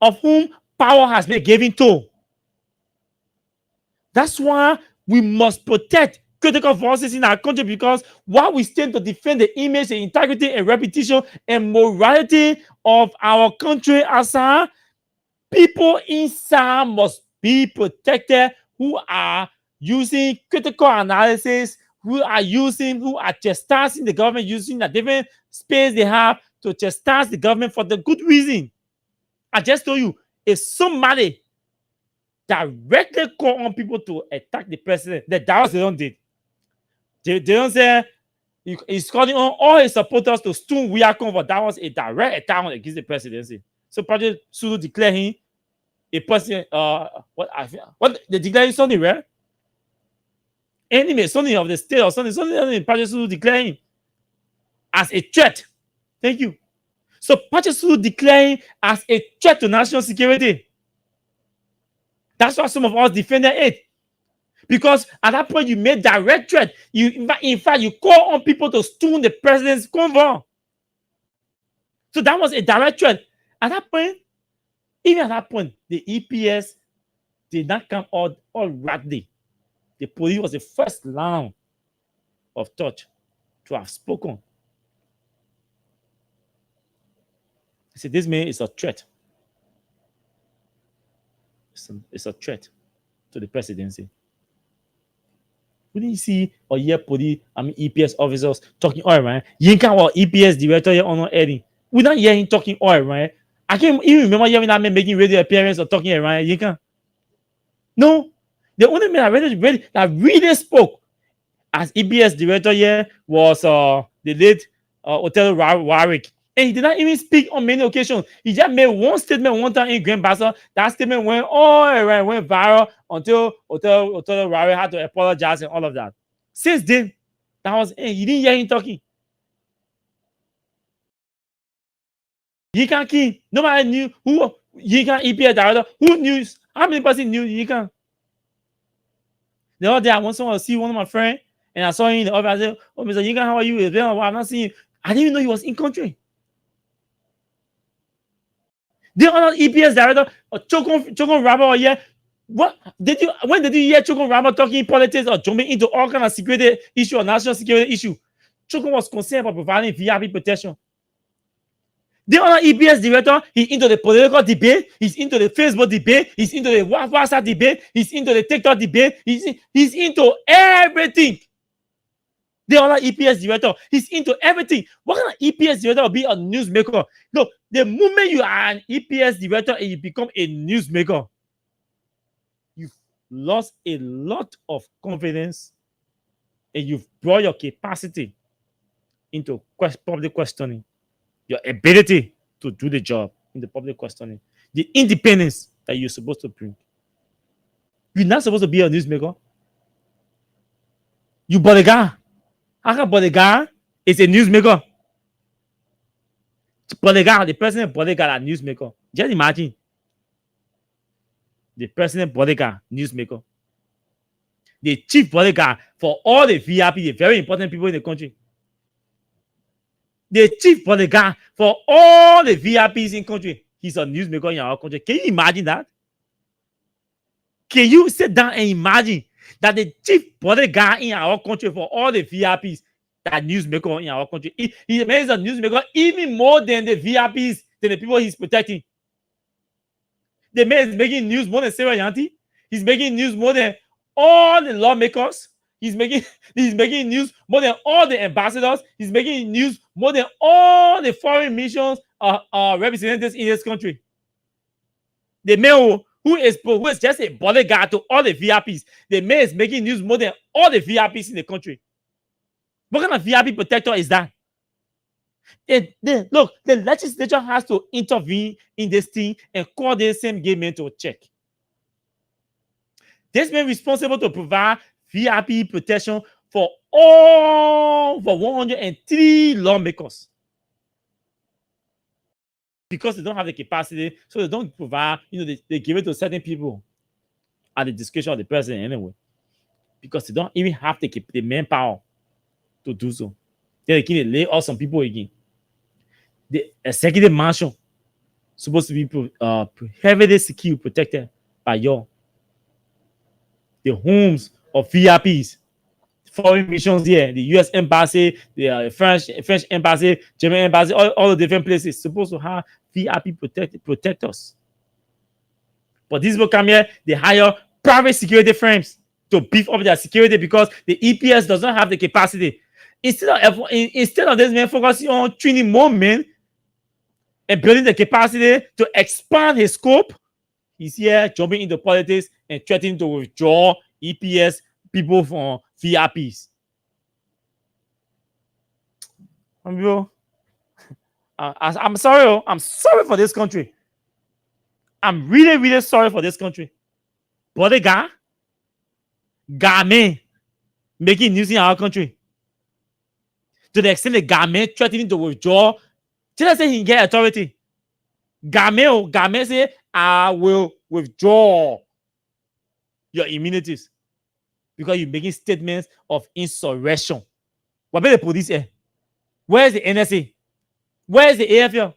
of whom power has been given to. That's why we must protect critical voices in our country, because while we stand to defend the image, the integrity, and reputation and morality of our country, as our people inside must be protected, who are using critical analysis, who are chastising the government, using a different space they have to chastise the government for the good reason. I just told you, if somebody directly call on people to attack the president, that was they don't did. They don't say he's calling on all his supporters to stone we are comfort. That was a direct attack against the presidency. So Project Sulu declare him a person. What they declare something, right? Enemy, something of the state or something Project Sulu declare him as a threat. Thank you. So Project Sulu declaring as a threat to national security. That's why some of us defended it. Because at that point, you made direct threat. In fact, you call on people to stone the president's convoy. So that was a direct threat. At that point, even at that point, the EPS did not come all rightly. The police was the first line of touch to have spoken. I said, this man is a threat. It's a threat to the presidency. We didn't see or hear police, EPS officers talking all right. Yinka or EPS director here on Eddie. We don't hear him talking all right. I can't even remember hearing that man making radio appearance or talking around Yinka. No, the only man that really spoke as EPS director here was the late Hotel Warwick. And he did not even speak on many occasions. He just made one statement one time in Grand Bassa. That statement went all around, went viral until Hotel Warwick had to apologize and all of that. Since then, that was it. You didn't hear him talking. Yikan King, nobody knew who Yikan EPS director. Who knew? How many person knew Yikan? The other day, I went somewhere to see one of my friends, and I saw him in the office. I said, "Oh, Mr. Yikan, how are you? It's been a while. I'm not seeing you." I didn't even know he was in country. The other EPS director, Chokon Rama, yeah. What did you? When did you hear Chokon Rama talking politics or jumping into all kind of security issue or national security issue? Chokon was concerned about providing VIP protection. The other EPS director, he's into the political debate, he's into the Facebook debate, he's into the WhatsApp debate, he's into the TikTok debate, he's into everything. The other EPS director, he's into everything. What kind of EPS director will be a newsmaker? Look, the moment you are an EPS director and you become a newsmaker, you've lost a lot of confidence and you've brought your capacity into public questioning, your ability to do the job in the public questioning, the independence that you're supposed to bring. You're not supposed to be a newsmaker. You bodyguard. How come bodyguard is a newsmaker? Bodyguard, the president bodyguard, a newsmaker. Just imagine. The president bodyguard, newsmaker. The chief bodyguard for all the VIP, the very important people in the country. The chief bodyguard for all the VIPs in the country. He's a newsmaker in our country. Can you imagine that? Can you sit down and imagine that the chief bodyguard in our country for all the VIPs, that newsmaker in our country, he makes a newsmaker even more than the VIPs, than the people he's protecting. The man is making news more than Sarah Yanti. He's making news more than all the lawmakers. He's making news more than all the ambassadors. He's making news more than all the foreign missions representatives in this country. The man who is just a bodyguard to all the VIPs. The man is making news more than all the VIPs in the country. What kind of VIP protector is that? Look, the legislature has to intervene in this thing and call the same gay men to check. This man responsible to provide VIP protection for all the 103 lawmakers. Because they don't have the capacity, so they don't provide, they give it to certain people at the discretion of the president anyway. Because they don't even have the manpower to do so. Then they can lay off some people again. The executive mansion supposed to be heavily secure, protected by y'all. The homes of VIPs foreign missions here, the US embassy, the French embassy, German embassy, all the different places supposed to have VIP protect us. But these people come here, they hire private security firms to beef up their security because the EPS does not have the capacity. Instead of this man focusing on training more men and building the capacity to expand his scope, he's here jumping into politics and threatening to withdraw EPS people from VIPs. I'm sorry. I'm sorry for this country. I'm really, really sorry for this country. But the Game making news in our country. To the extent that Game threatening to withdraw, just say he can get authority. Game say, I will withdraw your immunities because you're making statements of insurrection. What about the police here? Where's the NSA? Where's the AFL?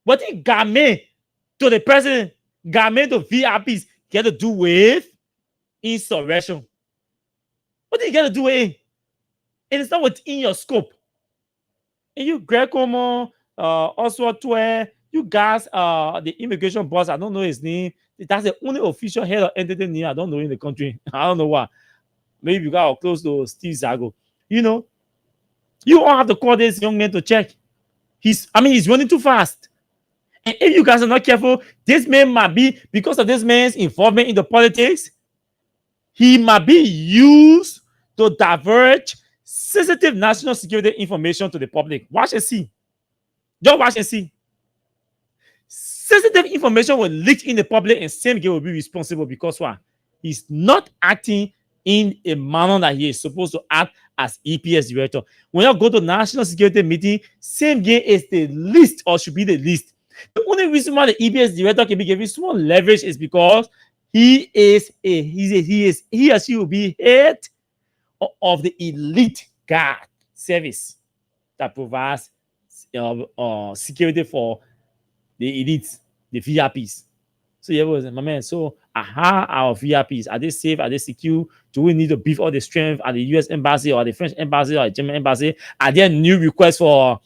What did Game to the president, Game to VIPs get to do with insurrection? What did you get to do with it? And it's not within your scope. And you, Greg Como, Oswald Tue, you guys, the immigration boss, I don't know his name. That's the only official head of entity name I don't know in the country. I don't know why. Maybe you got close to Steve Zago. You know, you all have to call this young man to check. He's running too fast. And if you guys are not careful, this man might be, because of this man's involvement in the politics, he might be used to divert sensitive national security information to the public. Watch and see. Just watch and see. Sensitive information will leak in the public and same guy will be responsible because why? He's not acting in a manner that he is supposed to act as EPS director. When you go to national security meeting, same guy is the least or should be the least. The only reason why the EPS director can be given small leverage is because he or she will be head of the elite guard service that provides security for the elites, the VIPs. So yeah, my man. So our VIPs, are they safe? Are they secure? Do we need to beef all the strength at the US embassy or the French embassy or the German embassy? Are there new requests for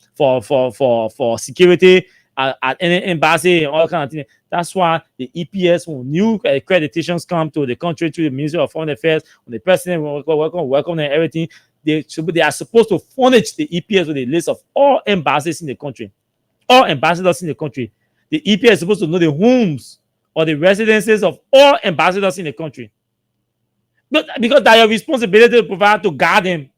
security at any embassy and all kind of things? That's why the EPS, when new accreditations come to the country through the Ministry of Foreign Affairs, when the president will welcome and everything, they are supposed to furnish the EPS with a list of all embassies in the country, all ambassadors in the country. The EPS is supposed to know the homes or the residences of all ambassadors in the country. But because that's your responsibility to provide to guard them.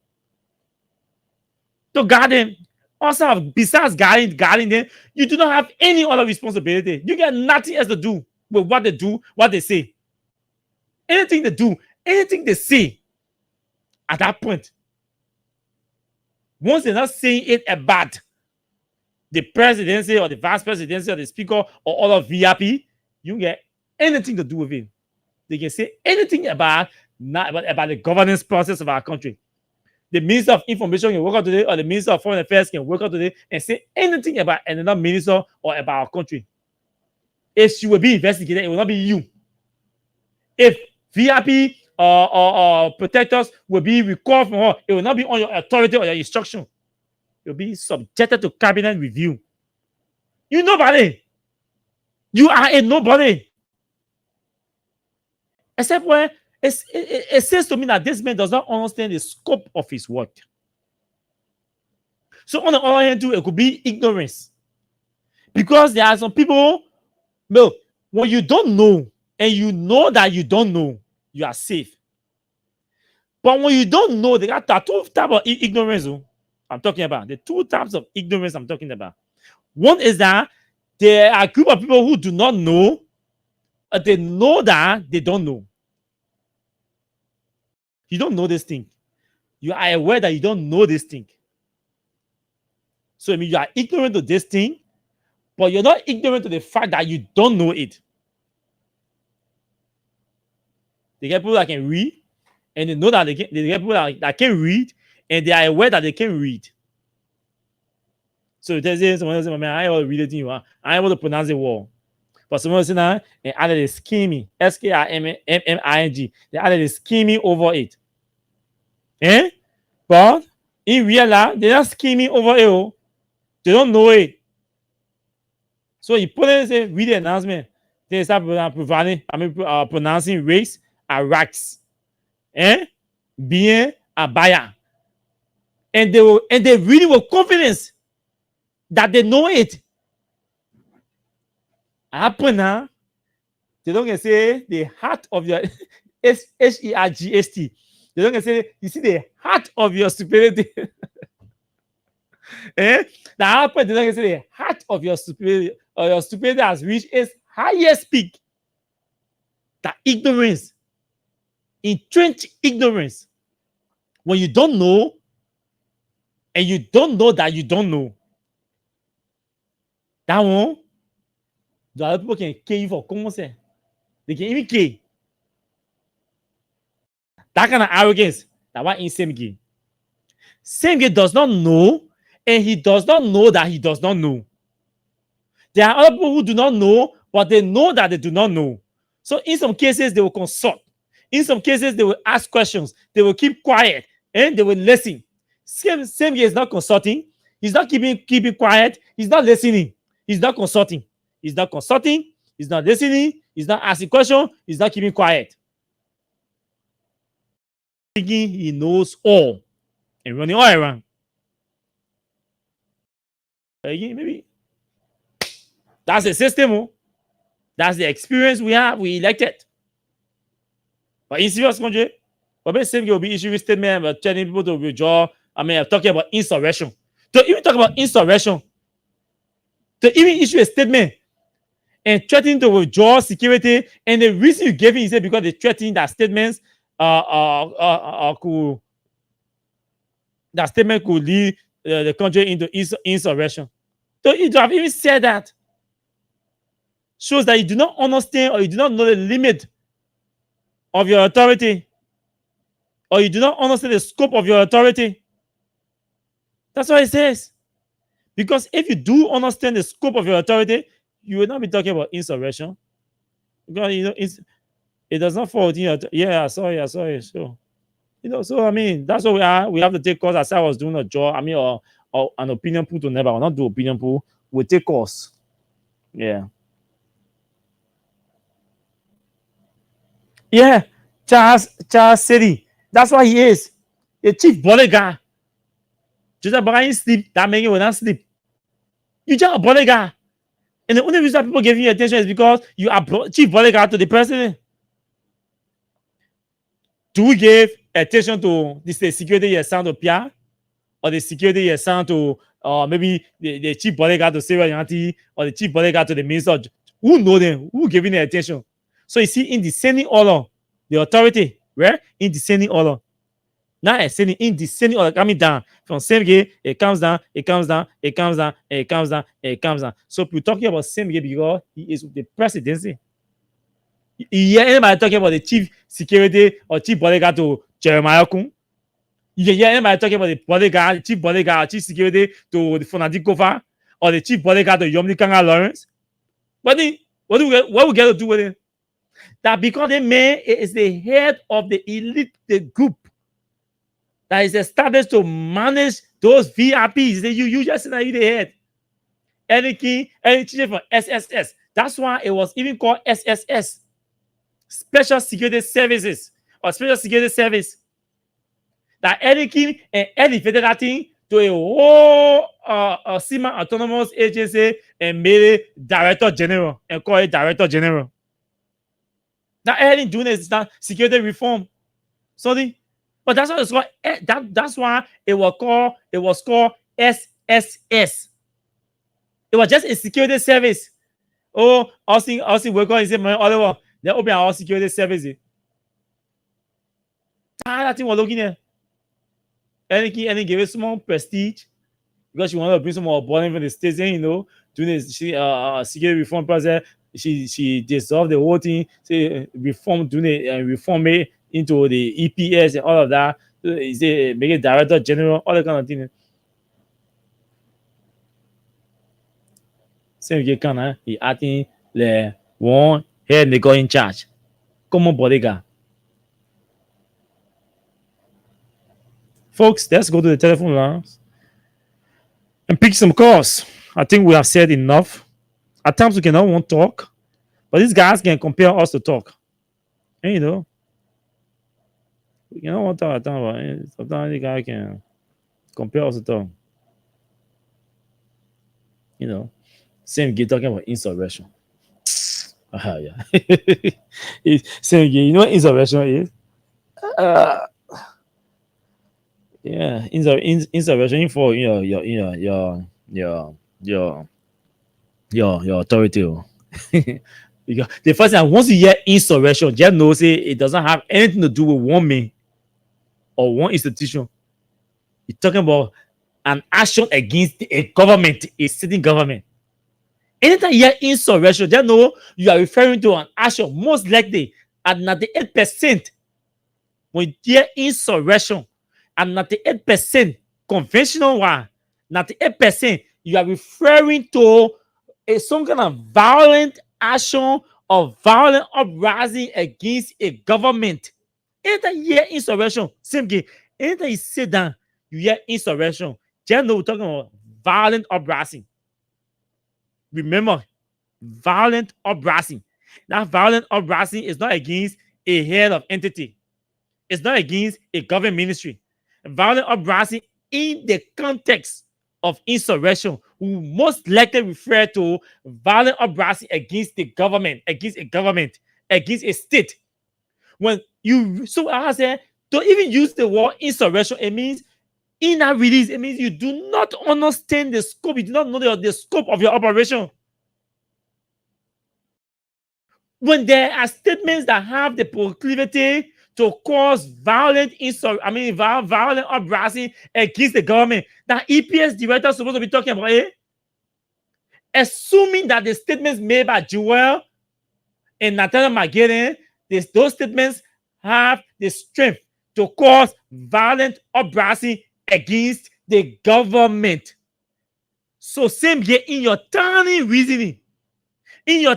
To guard them. Also, besides guarding them, you do not have any other responsibility. You get nothing else to do with what they do, what they say. Anything they do, anything they say at that point. Once they're not saying it about the presidency or the vice presidency or the speaker or other VIP, you don't get anything to do with it. They can say anything about the governance process of our country. The Minister of Information can work out today, or the Minister of Foreign Affairs can work out today and say anything about another minister or about our country. If she will be investigated, it will not be you. If VIP or protectors will be recalled from her, it will not be on your authority or your instruction. It will be subjected to cabinet review. You nobody. You are a nobody. Except when it says to me that this man does not understand the scope of his work. So on the other hand, too, it could be ignorance. Because there are some people, well, when you don't know, and you know that you don't know, you are safe. But when you don't know, there are two types of ignorance I'm talking about. The two types of ignorance I'm talking about. One is that there are a group of people who do not know, they know that they don't know. You don't know this thing. You are aware that you don't know this thing. So I mean, you are ignorant to this thing, but you're not ignorant to the fact that you don't know it. They get people that can read, and they know that they get people that can read, and they are aware that they can read. So there's someone else, man, I ain't able to read it, I ain't able to pronounce it well. But someone else now, and added a scheming, SKIMMING. They added a scheming over it. Eh? But in real life, they're not scheming over it. They don't know it. So he put in say read the announcement. They start pronouncing race and racks. Bien and buyer. And they really were confidence that they know it. Happen now. They don't say the heart of your HERGST. They don't say you see the heart of your stupidity. That happen. They don't say the heart of your stupidity or your stupidity has reached its highest peak. That ignorance, entrenched ignorance, when you don't know, and you don't know that you don't know. That one, the other people can kill you for common sense. They can even kill. That kind of arrogance, that one in same game. Same game does not know, and he does not know that he does not know. There are other people who do not know, but they know that they do not know. So in some cases, they will consult. In some cases, they will ask questions. They will keep quiet and they will listen. Same game is not consulting. He's not keeping quiet. He's not listening. He's not consulting. He's not consulting. He's not listening. He's not asking questions. He's not keeping quiet. Thinking he knows all and running all around. Again, maybe that's the system. That's the experience we have. We elected. But in serious country, but same will be issuing statement about telling people to withdraw. I'm talking about insurrection. To even talk about insurrection, to even issue a statement and threatening to withdraw security, and the reason you gave it is because they threatening that statements could lead the country into insurrection. So you have even said that shows that you do not understand or you do not know the limit of your authority, or you do not understand the scope of your authority. That's what it says. Because if you do understand the scope of your authority, you will not be talking about insurrection. Because it does not fall within your I saw it. So so I mean, that's what we are. We have to take course. As I was doing a job, or an opinion pool to never. I will not do opinion pool. We take course. Yeah. Yeah. Charles City. That's why he is a chief bodyguard. Just about sleep, that man will not sleep. You just a bodyguard. And the only reason people giving you attention is because you are chief bodyguard to the president. Do we give attention to this the security you assign to Pierre? Or the security you assign to maybe the chief bodyguard to Sarah Yanti, or the chief bodyguard to the minister? Who know them? Who giving the attention? So you see, in descending order, the authority, right? In descending order. Now ascending, in descending order, coming down. From same gate, it comes down, it comes down, it comes down, it comes down, it comes down. So we're talking about same gate because he is the presidency. You hear anybody talking about the chief security or chief bodyguard to Jeremiah Kun? You can hear anybody talking about the bodyguard, chief bodyguard, chief security to the Fonadi Kofa, or the chief bodyguard to Yomni Kanga Lawrence? What we get to do with it? That because the man is the head of the elite the group that is established to manage those VIPs. You just say that you the head. Any chief from SSS. That's why it was even called SSS. Special Security Services or Special Security Service. That any king and elevated that thing to a whole semi-autonomous agency and made it Director General and call it Director General. That any doing is that security reform. Sorry. But that's why it's called. That's why it was called SSS. It was just a security service. Oh, Austin we're going to say my other one. They open our security service. That thing we're looking at. Any give it small prestige because she wanted to bring some more bonding from the states, doing this security reform process. She dissolved the whole thing, reform it into the EPS and all of that. Is it make it Director General, all that kind of thing. Same quelqu'un, he atteint les one head they got in charge. Comme bodyguard. Folks, let's go to the telephone lines and pick some calls. I think we have said enough. At times we cannot want to talk, but these guys can compel us to talk. And we cannot want to talk at times, but sometimes the guy can compel us to talk. Same guy talking about insurrection. Yeah. Same guy. You know what insurrection is? Yeah, insurrection for your authority. Because the first time once you hear insurrection, just know it doesn't have anything to do with one man or one institution. You're talking about an action against a government, a sitting government. Anytime you hear insurrection, just know you are referring to an action, most likely at 98%. When you hear insurrection, at 98% conventional one, 98% you are referring to some kind of violent action or violent uprising against a government. Anytime you hear insurrection, same thing. Anytime you sit down, you hear insurrection. Just know we're talking about violent uprising. Remember, violent uprising. That violent uprising is not against a head of entity. It's not against a government ministry. Violent uprising in the context of insurrection will most likely refer to violent uprising against the government, against a government, against a state. So I said, don't even use the word insurrection. It means in that release, it means you do not understand the scope. You do not know the scope of your operation. When there are statements that have the proclivity to cause violent uprising against the government, that EPS director is supposed to be talking about it, assuming that the statements made by Joel and Nathaniel McGinn, those statements have the strength to cause violent uprising against the government. So same here in your turning reasoning. You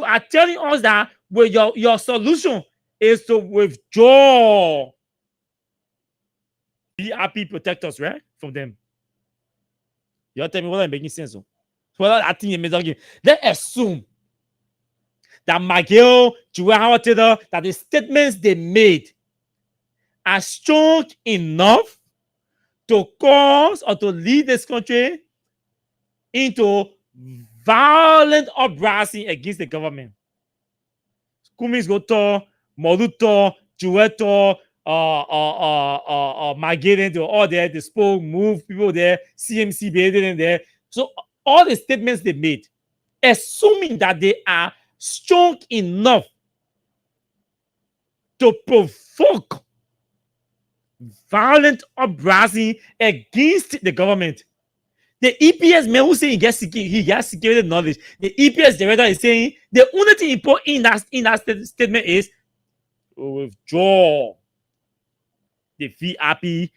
are telling us that your solution is to withdraw VRP protectors, right? From them. You're telling me what I'm making sense of. Well, I think it means let's assume that McGill, Joel Howard Taylor, that the statements they made are strong enough to cause or to lead this country into violent uprising against the government. Cummings go to Moluto, Jueto, Magiden, they were all there. They spoke, moved people there, CMC behaved in there. So all the statements they made, assuming that they are strong enough to provoke violent uprising against the government. The EPS man who say he gets security knowledge. The EPS director is saying the only thing important in that statement is withdraw the VRP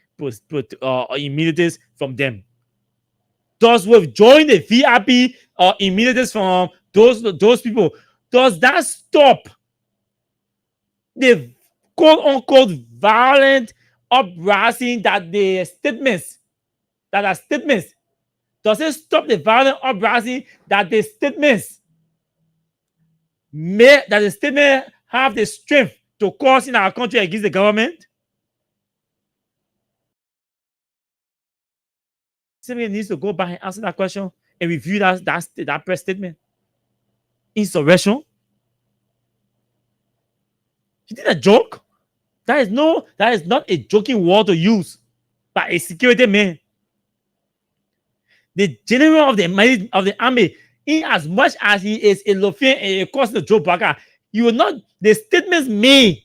immunities from them. Does withdrawing the VRP immunities from those people, does that stop the quote unquote violent uprising that the statements does it stop the violent uprising that the statements have the strength to cause in our country against the government? Somebody needs to go back and answer that question and review that press statement. Insurrection? You did a joke? That is not a joking word to use by a security man. The general of the army, in as much as he is a Lothian and a Costa Joe Baker, you will not, the statements made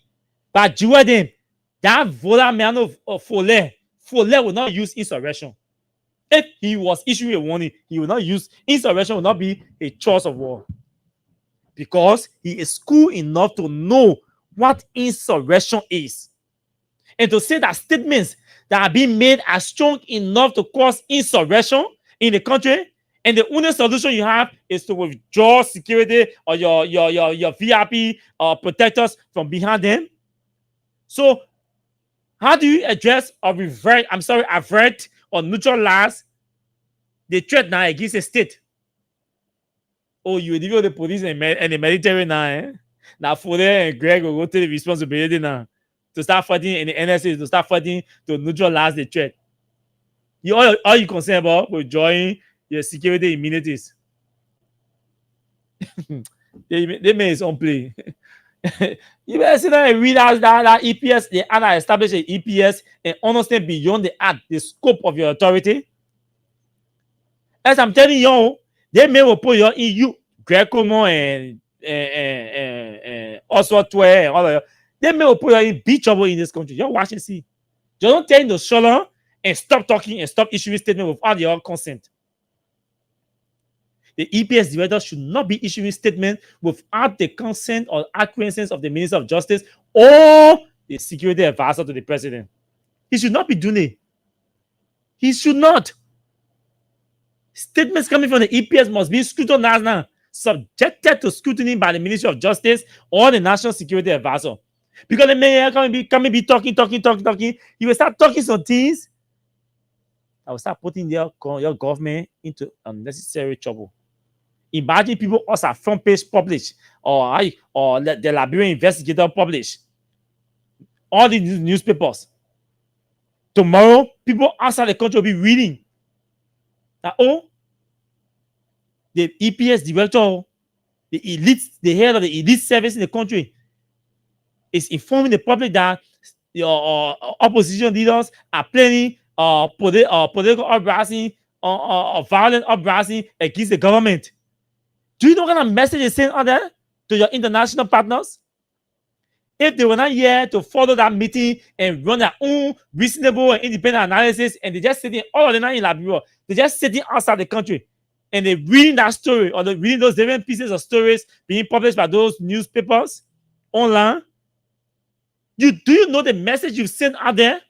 by Jordan, that Vola man of Follett will not use insurrection. If he was issuing a warning, he will not use insurrection, will not be a choice of war. Because he is cool enough to know what insurrection is. And to say that statements that are being made are strong enough to cause insurrection in the country, and the only solution you have is to withdraw security or your VRP protectors from behind them. So How do you address or avert or neutralize the threat now against a state? Oh, you deal with the police and the military now, eh? Now, for and Greg will go take the responsibility now to start fighting, and the NSA to start fighting to neutralize the threat. All you concerned about withdrawing your security immunities. they made his own play. You better sit down and read out that EPS. They either establish an EPS and understand beyond the act, the scope of your authority. As I'm telling you, they may will put your EU, Greco and Oswald and all of you. They may will put you in big trouble in this country. You're watching, see. Just don't tell them to shut up and stop talking and stop issuing statements without your consent. The EPS director should not be issuing statements without the consent or acquiescence of the Minister of Justice or the security advisor to the president. He should not be doing it. He should not. Statements coming from the EPS must be scrutinized now, subjected to scrutiny by the Ministry of Justice or the National Security Advisor. Because the mayor can be talking. You will start talking some things that will start putting your government into unnecessary trouble. Imagine people also front page publish or the Liberian investigator publish all the newspapers. Tomorrow, people outside the country will be reading that, oh, the EPS director, the head of the elite service in the country, is informing the public that your opposition leaders are planning political uprising or violent uprising against the government. Do you know what kind of message is sent out there to your international partners? If they were not here to follow that meeting and run their own reasonable and independent analysis, and they just sitting, all of them not in Liberia, they're just sitting outside the country, and they're reading that story or they're reading those different pieces of stories being published by those newspapers online. Do you know the message you sent out there?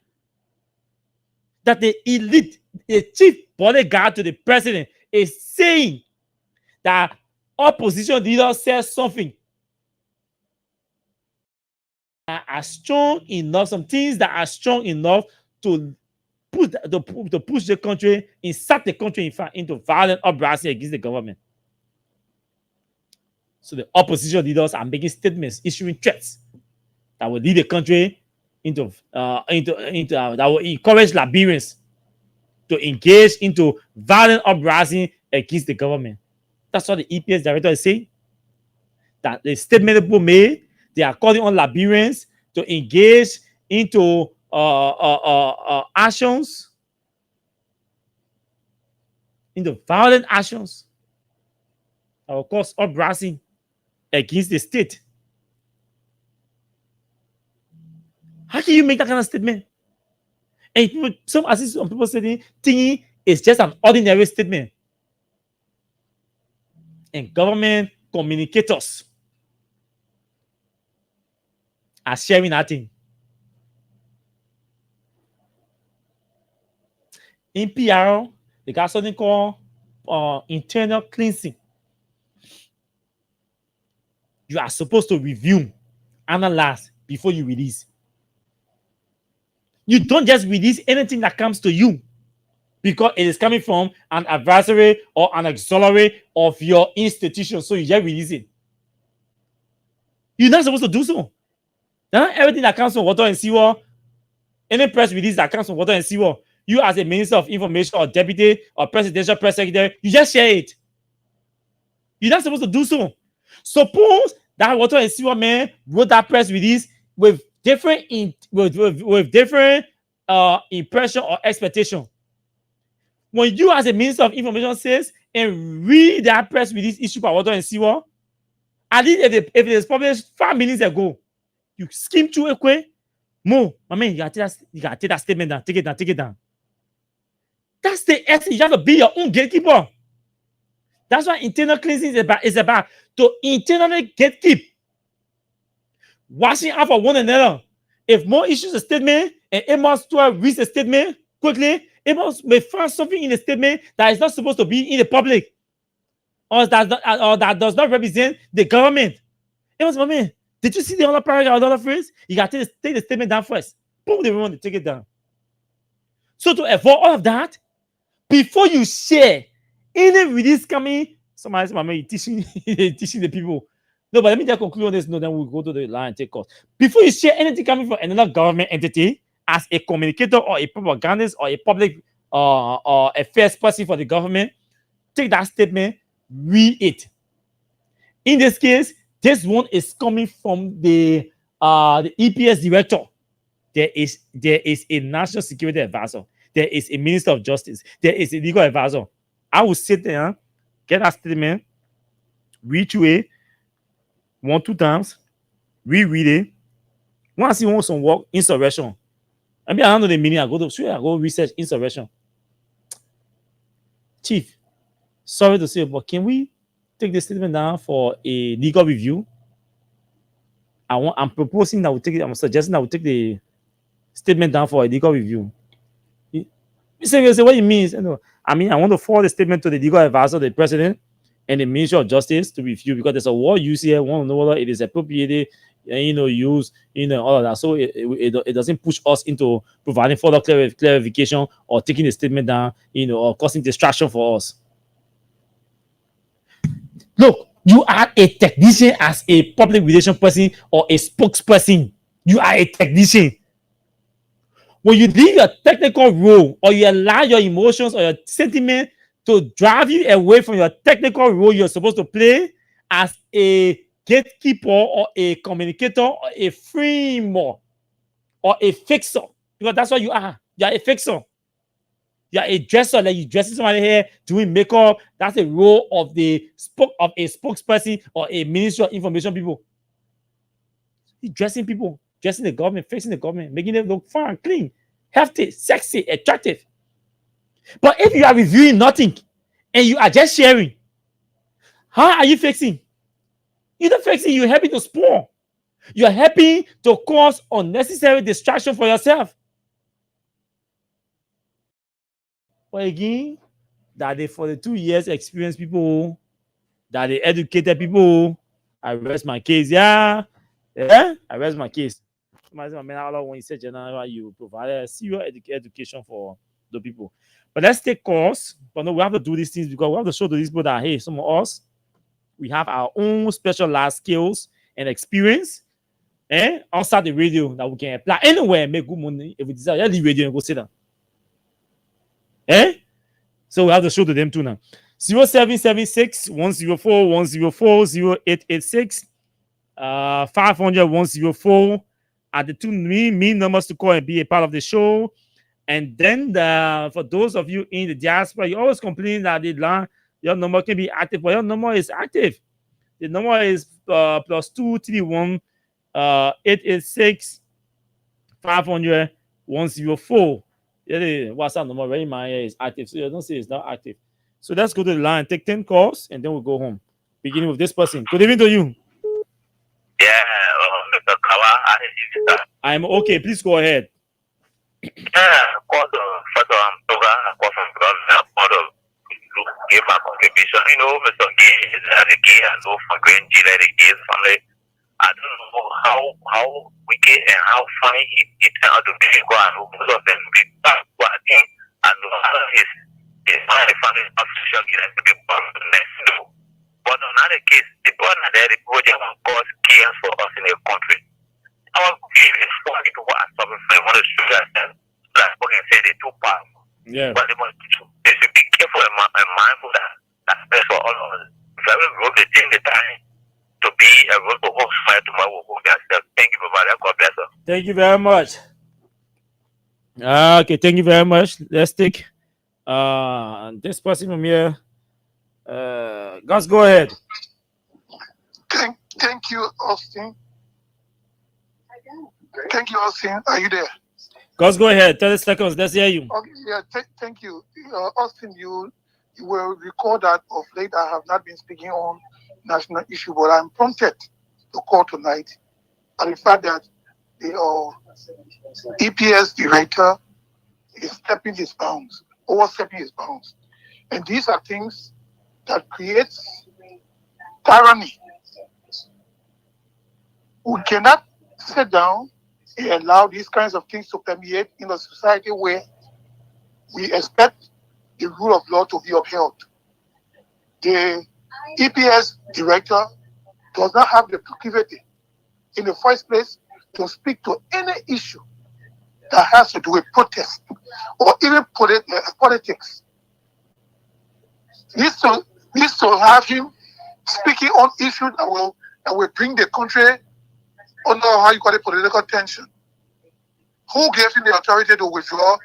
That the elite, the chief bodyguard to the president, is saying that opposition leaders said something that are strong enough, some things that are strong enough to push the country, insert the country, in fact, into violent uprising against the government. So the opposition leaders are making statements, issuing threats that will lead the country into that will encourage Liberians to engage into violent uprising against the government. That's what the EPS director is saying. That the statement people made, they are calling on Liberians to engage into actions, into violent actions that will cause uprising against the state. How can you make that kind of statement? And some people saying thinking it's just an ordinary statement. And government communicators are sharing that thing. In PR, they got something called internal cleansing. You are supposed to review, analyze before you release. You don't just release anything that comes to you because it is coming from an advisory or an auxiliary of your institution. So you just release it. You're not supposed to do so. Now, everything that comes from Water and Sewer, any press release that comes from Water and Sewer, you as a Minister of Information or Deputy or Presidential Press Secretary, you just share it. You're not supposed to do so. Suppose that Water and Sewer man wrote that press release with different impression or expectation. When you as a Minister of Information says and read that press release issued by Water and Sewer, at least if it is published 5 minutes ago, you skim through it quick. Mo, my man, you gotta take that statement down. Take it down. That's the essence. You have to be your own gatekeeper. That's what internal cleansing is about. To internally gatekeep. Washing out for one another. If more issues a statement and Amos 12 reads a statement quickly, Amos may find something in the statement that is not supposed to be in the public. Or that does not represent the government. Amos, my man, did you see the other paragraph or the other phrase? You got to take the statement down first. boom, they want to take it down. So to avoid all of that, before you share any release coming, somebody say, "Mama, you teaching, teaching the people." No, but let me just conclude on this. No, then we'll go to the line and take calls. Before you share anything coming from another government entity as a communicator or a propagandist or a public or affairs person for the government, take that statement, read it. In this case, this one is coming from the EPS director. There is a national security advisor. There is a minister of justice. There is a legal advisor. I will sit there, get that statement, read through it 1-2 times, reread it. Once you want some work, insurrection. I mean, I don't know the meaning. I go research insurrection. Chief, sorry to say, but can we take the statement down for a legal review? I'm proposing that we take it. I'm suggesting that we take the statement down for a legal review. You say, what it means? I mean, I want to forward the statement to the legal advisor, the president, and the Ministry of Justice to review because there's a word used here. I want to know whether it is appropriated, used, all of that. So it doesn't push us into providing further clarification or taking the statement down, or causing distraction for us. Look, you are a technician as a public relation person or a spokesperson. You are a technician. When you leave your technical role or you allow your emotions or your sentiment to drive you away from your technical role you're supposed to play as a gatekeeper or a communicator or a framer or a fixer, because that's what you are. You are a fixer. You are a dresser, like you dressing somebody here, doing makeup. That's a role of a spokesperson or a ministry of information people. You're dressing people, dressing the government, fixing the government, making them look fine, clean, healthy, sexy, attractive. But if you are reviewing nothing and you are just sharing, how are you fixing? You're not fixing, you're happy to spoil. You're happy to cause unnecessary distraction for yourself. But again, that they 42 years experience people, that they educated people. I rest my case. Yeah. I rest my case. Somebody said, man, when you said general, you provide serious education for the people. But let's take course. But no, we have to do these things because we have to show to these people that, hey, some of us, we have our own specialized skills and experience outside the radio that we can apply anywhere and make good money. If we desire, just leave radio and go sit down. So we have to show to them too now. 0776 104 104 0886 500 104 are the two main numbers to call and be a part of the show. And then for those of you in the diaspora, you always complain that your number can be active, but your number is active. The number is +231 886 500 104. Yeah, the WhatsApp number right in my ear is active, so you don't say it's not active. So let's go to the line, take 10 calls, and then we'll go home. Beginning with this person. Good evening to you. Yeah, Mr. Kawa, I'm okay. Please go ahead. Give my contribution. Mr. Gay is a gay and no for grand G that it is family. I don't know how wicked and how funny he turned out to be. Most of them be back, but I think and a lot of his family official to be born next door. But on another case, the born there, the project will cause chaos for us in the country. Our parents for people who are suffering from one of the sugar like we can say they too powerful. Yeah. But they should be careful and mindful that that's best for all of us. Very road they take the time to be a road for hope fire tomorrow will go themselves. Thank you, Papa. God bless us. Thank you very much. Okay, thank you very much. Let's take this person from here. Gus, go ahead. Thank you, Austin. Thank you, Austin. Are you there? Gus, go ahead. 30 seconds. Let's hear you. Okay, yeah, thank you. Austin, you will recall that of late I have not been speaking on national issue, but I'm prompted to call tonight and the fact that the EPS director is overstepping his bounds. And these are things that creates tyranny. We cannot sit down he allowed these kinds of things to permeate in a society where we expect the rule of law to be upheld. The EPS director does not have the proclivity in the first place to speak to any issue that has to do with protest or even politics. Needs to have him speaking on issues that will bring the country under how you call it political tension. Who gave him the authority to withdraw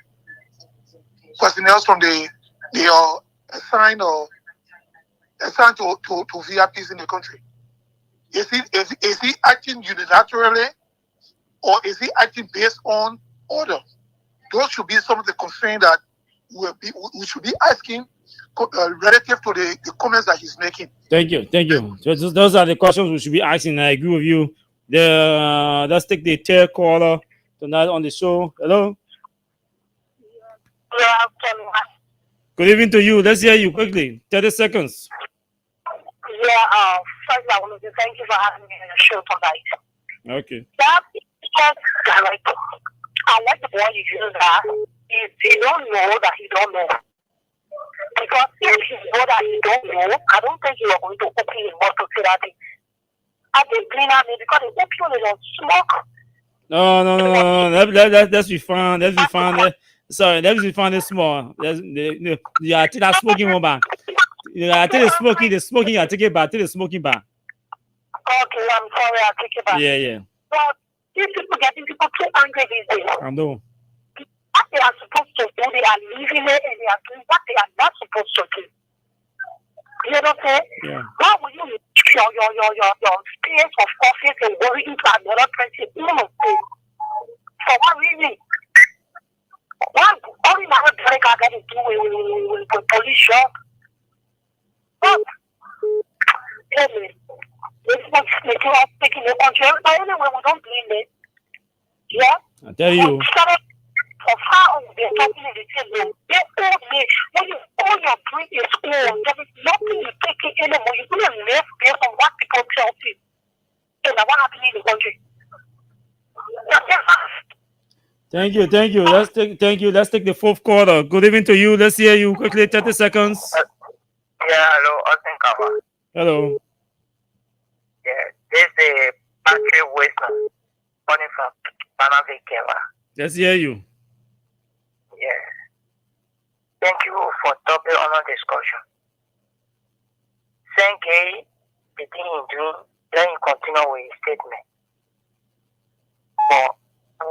personnel from they are assigned to VIPs in the country? Is he acting unilaterally or is he acting based on order? Those should be some of the concerns that we should be asking relative to the comments that he's making. Thank you. So those are the questions we should be asking. I agree with you. Let's take the third caller tonight on the show. Hello. Good evening to you. Let's hear you quickly. 30 seconds. First I want to thank you for having me on the show tonight. Okay. That director, I like the boy you use that. If he don't know that he don't know. Because if he know that he don't know, I don't think you are going to open his mouth to say that thing. I think clean out because the opium is on smoke. No. Let's be fun. Sorry, let's be fun. This small. Yeah, I think that's smoking one back. I think the smoking. I take it back. I take the smoking back. Okay, I'm sorry. I'll take it back. Yeah. But these people getting people too angry these days. I know. What they are supposed to do, they are leaving it and they are doing what they are not supposed to do. You know what I'm saying? Yeah. Why would you leave your space of office and worry into another person? For what reason? Why only now break out that is doing with the police job? But anyway, this is making us taking the country. But anyway, we don't blame it. Yeah? I tell you. Of how they're talking in the table. They told me when you all your drink is cold, there is nothing you take it anymore. You couldn't live based on what people tell you. And what happened in the country. Thank you. Let's take the fourth quarter. Good evening to you. Let's hear you quickly. 30 seconds. Hello, Austin Kava. Hello. Yeah, this is the Patrick Wilson, calling from Panama Keva. Let's hear you. Yeah. Thank you for topic on our discussion. Thank you, beginning in June, then you continue with your statement. But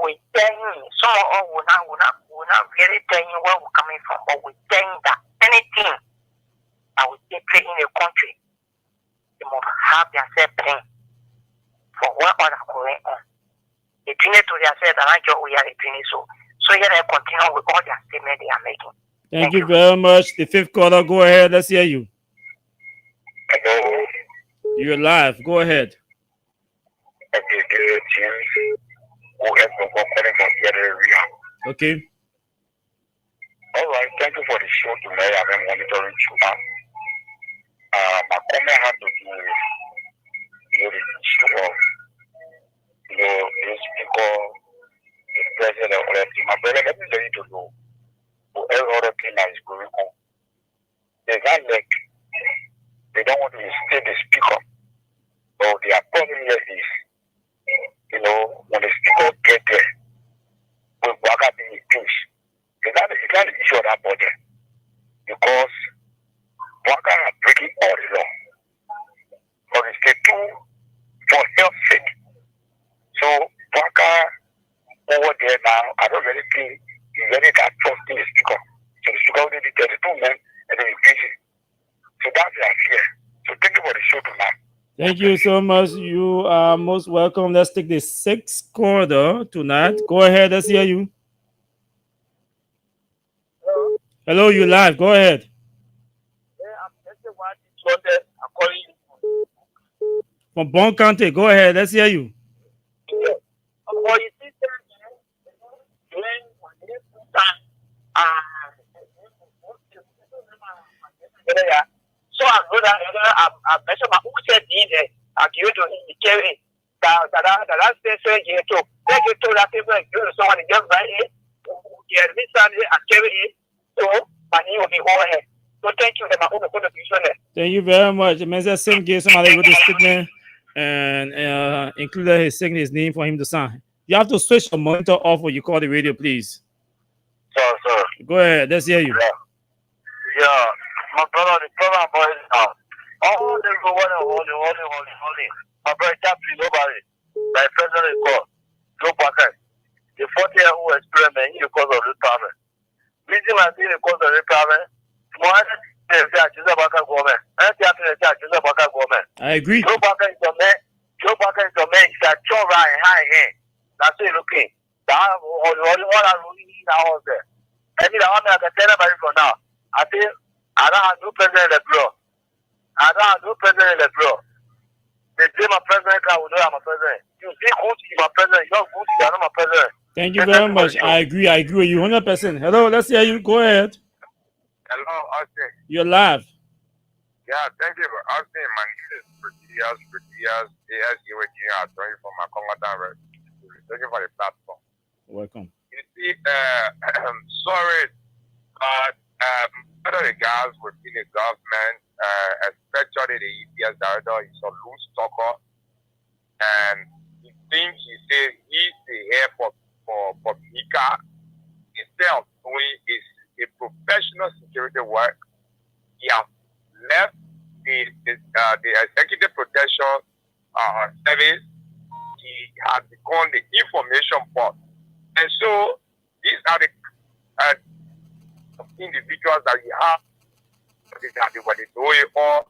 we tell you, some of us will not really tell you where we're coming from, but we tell you that anything that will take place in the country, they must have themselves blame for what others going on. They train it to themselves, and I just we are training so here they continue with all their statements they are making. Thank you very much. The fifth caller, go ahead. Let's hear you. Hello. You're live. Go ahead. Okay. All right. Thank you for the show tonight. I've been monitoring you now. My comment has to do with the issue of this speaker, the president of the team. My brother, let me tell you to know for every other thing that is going on. There's not like they don't want to stay the speaker. So their problem here is, when the speaker get there, we work out in the things. It's not the issue of that budget. Because workers are breaking all the law. For the state too, for health's sake. So worker over there now, I don't really think he's really that trusting the speaker. So the speaker only did 32 men and then he's busy. So that's the idea. So thank you for the show tonight. Thank you so much. You are most welcome. Let's take the sixth quarter tonight. Go ahead. Let's hear you. Hello, you live. Go ahead. From Bon County. Go ahead. Let's hear you. So I know that I mentioned my who said in there, and you to carry that say you to take get to that people and do someone just by it. Yeah, this Sunday and carry it. So, my name will be overhead. So, thank you for my own contribution. Thank you very much. Mr. Sim gave somebody with his statement and included his name for him to sign. You have to switch your monitor off when you call the radio, please. Sir. Go ahead. Let's hear you. Yeah. My brother, the program boys now. All they go holding. My brother can't be nobody. My president is called Joe Parker. The 40-year-old experiment in the cause of retirement. Reason I think the cause of retirement, more than government. I agree. Joe Parker is your man. Joe Parker is your man. He's a chora and high hand. That's what you're looking. That all I'm looking now there. I mean, I can tell everybody for now. I think I don't have no president in the bureau. I don't have no president in the bureau. They say my president, I will know I'm a president. You see Gucci, my president. You're Gucci, I'm not my president. Thank you very much. I agree with you 100%. Hello, let's hear you. Go ahead. Hello, Austin. You're live. Yeah, thank you for asking. My name is Pretias, attorney from my Congo. Thank you for the platform. Welcome. You see, sorry, but one of the guys within the government, especially the EPS director, is a loose talker, and he thinks he says he's the head for Mika. Instead of doing a professional security work, he has left the executive protection service. He has become the information board. And so these are the individuals that we have that they know it or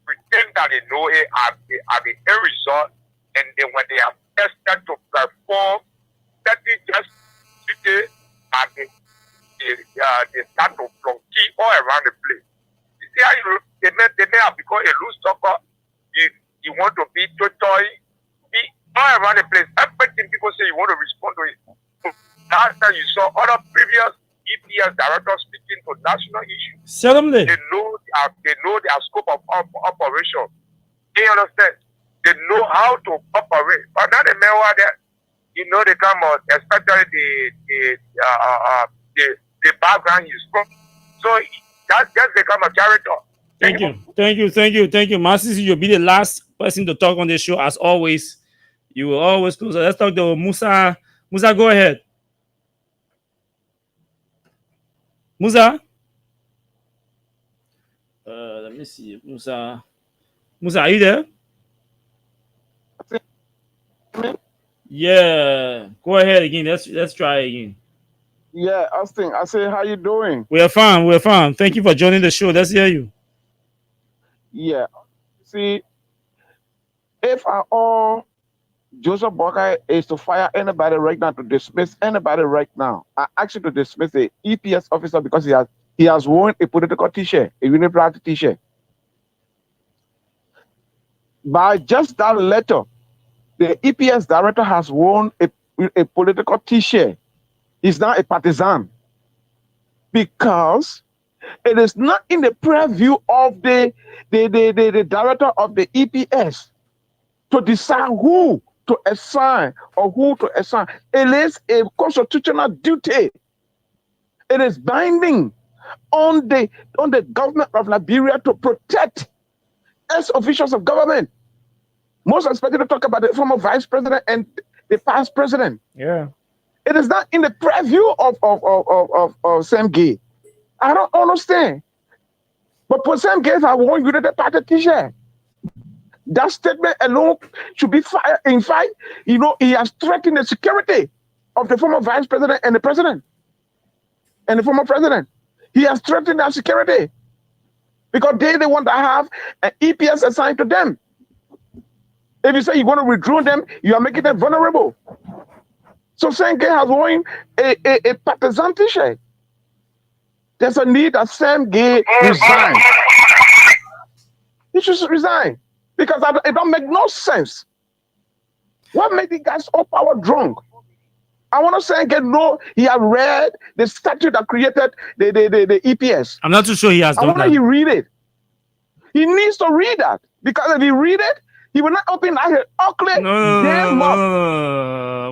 pretend that they know it at the end result, and then when they are tested to perform 30 just today, and they start to flunky all around the place. You see how they may have become a loose talker. You want to be totally be all around the place. Everything people say you want to respond to it. Last time you saw other previous EPS directors speaking to national issues. Certainly. They know their scope of operation. They understand. They know how to operate. But now the men were there, they come out, especially the background is from. So that just become a character. Thank you. Masisi, you'll be the last person to talk on this show as always. You will always close. Let's talk to Musa. Musa, go ahead. Musa? Let me see. Musa, are you there? Yeah. Go ahead again. Let's try again. Yeah, Austin. I say, how you doing? We're fine. Thank you for joining the show. Let's hear you. Yeah. See, if all Joseph Boakai is to fire anybody right now, to dismiss anybody right now, I ask you to dismiss the EPS officer because he has worn a political t-shirt, a Unipride t-shirt. By just that letter, the EPS director has worn a political t-shirt. He's now a partisan because it is not in the purview of the director of the EPS to decide who to assign or who to assign. It is a constitutional duty. It is binding on the government of Liberia to protect as officials of government. Most especially to talk about the former vice president and the past president. Yeah. It is not in the preview of Sam Gay. I don't understand. But for Sam Gay, I want you to the party t-shirt. That statement alone should be fired. In fact, he has threatened the security of the former vice president and the president. And the former president. He has threatened their security. Because they want to have an EPS assigned to them. If you say you want to withdraw them, you are making them vulnerable. So Sam Gay has worn a partisan t-shirt. There's a need that Sam Gay resign. He should resign. Because it don't make no sense. What made the guys all power drunk? I want to say again, no, he has read the statute that created the EPS. I'm not too sure he has done that. I want to read it. He needs to read that. Because if he read it, He will not open that head. Ugly.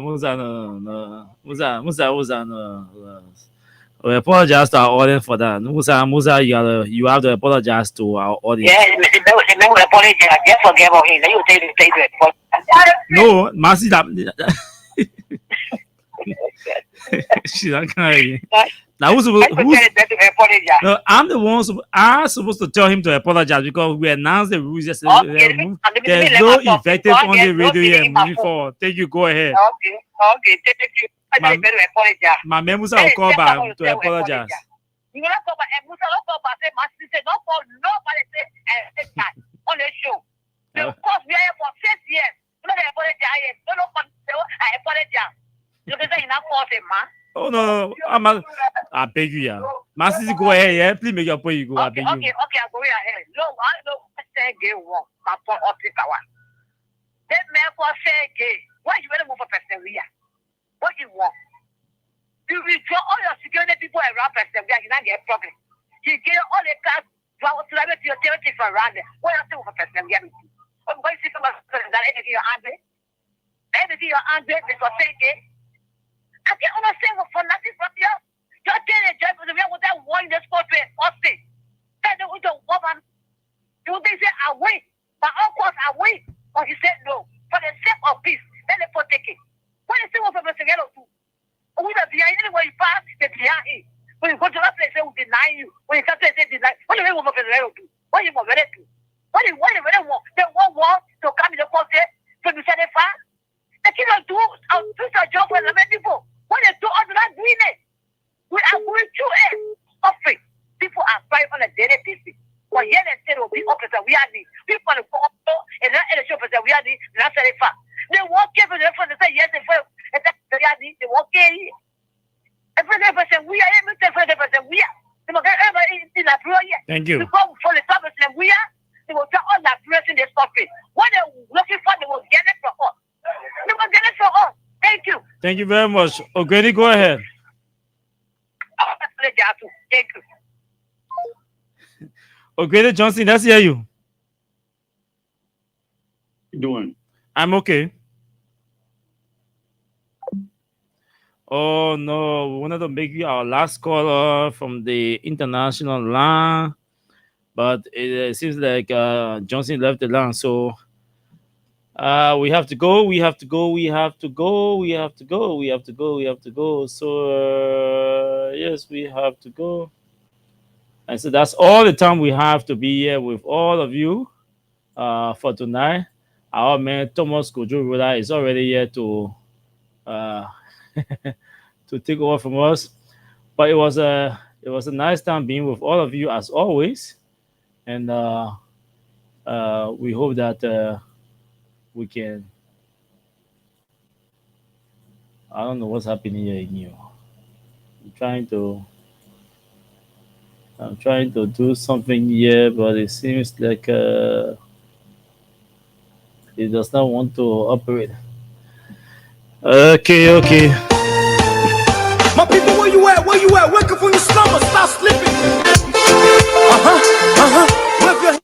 Musa, no. We apologize to our audience for that. Musa, you have to apologize to our audience. Yeah, remember apologize. Just forgive him. Then you take it. No, Masi, that. She's not kind. Now who's no, I'm the one. I'm supposed to tell him to apologize because we announced the rules yesterday. There's no effective on the radio here moving forward. Thank you. Go ahead. Okay. Thank you. My Musa will call back to apologize. You will not call back. Musa will call back. Say, Master say, don't call nobody say on the show. Of course, we are here for 6 years. You know they apologize. Don't say I apologize. You can say you're not forcing, man. Oh no, I beg you, yeah. Master, go ahead, yeah. Please make your point. You go. I beg you. Okay, I'm going ahead. No, I know say gay one. My point of this one. That man for say gay. Why you want to move for person here? What you want? You withdraw all your security people around person here. You don't get a problem. You get all the cars. You have to have your territory for around there. What you do for person here? I'm going to see someone that anything you're angry. Anything you're angry, it's for say gay. I can't understand for nothing from you. You're telling a judge with that one in the spot where Austin. Tell them with the woman. You they say I wait. But of course I wait. But he said no. For the sake of peace, then they put take it. When you see what from the Segalo do, we are behind anywhere you pass, they're behind it. When you go to that place, they will deny you. When you come to say deny, what do you want from the Segalo do? What do you want to do? What do you really want? They want to come in the court to be satisfied. They cannot do a job for the people. When they do other than doing it, we are going through it. Suffering. People are crying on a daily basis. But here they say will be opposite we are the people go up and not in the shop that we are the not very far. They walk in for the front and say yes, they walk in. Every person we are able to person we are. They will get everybody in the prayer. Thank you. To go for the service and we are, they will tell all that person they suffering. What they're looking for, they will get it for us. They will get it for us. Thank you. Thank you very much. Ogweni, go ahead. Thank you. Ogweni Johnson, let's hear you. You doing? I'm okay. Oh no, we wanted to make you our last caller from the international line, but it seems like Johnson left the line, so we have to go. So yes, we have to go. And so that's all the time we have to be here with all of you for tonight. Our man Thomas Kojo is already here to to take over from us. But it was a nice time being with all of you as always, and we hope that we can. I don't know what's happening here in you. I'm trying to do something here, but it seems like it does not want to operate. Okay. My people, where you at? Wake up from your slumber, stop sleeping.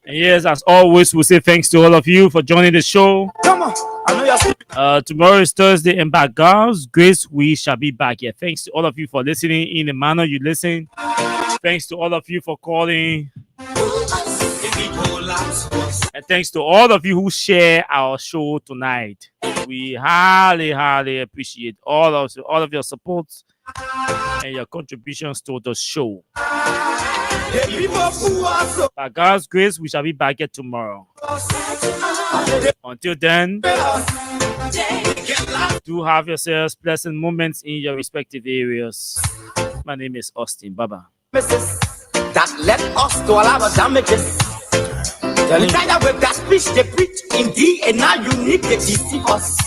Yes, as always, we say thanks to all of you for joining the show. Come on, I know y'all sleeping. Tomorrow is Thursday, and by God's grace, we shall be back here. Thanks to all of you for listening in the manner you listen. Thanks to all of you for calling. And thanks to all of you who share our show tonight. We highly appreciate all of your support and your contributions to the show. By God's grace, we shall be back here tomorrow. Until then, do have yourselves pleasant moments in your respective areas. My name is Austin. Bye-bye. That led us to all our damages. The kind of that speech they preach indeed, and now you need to deceive us.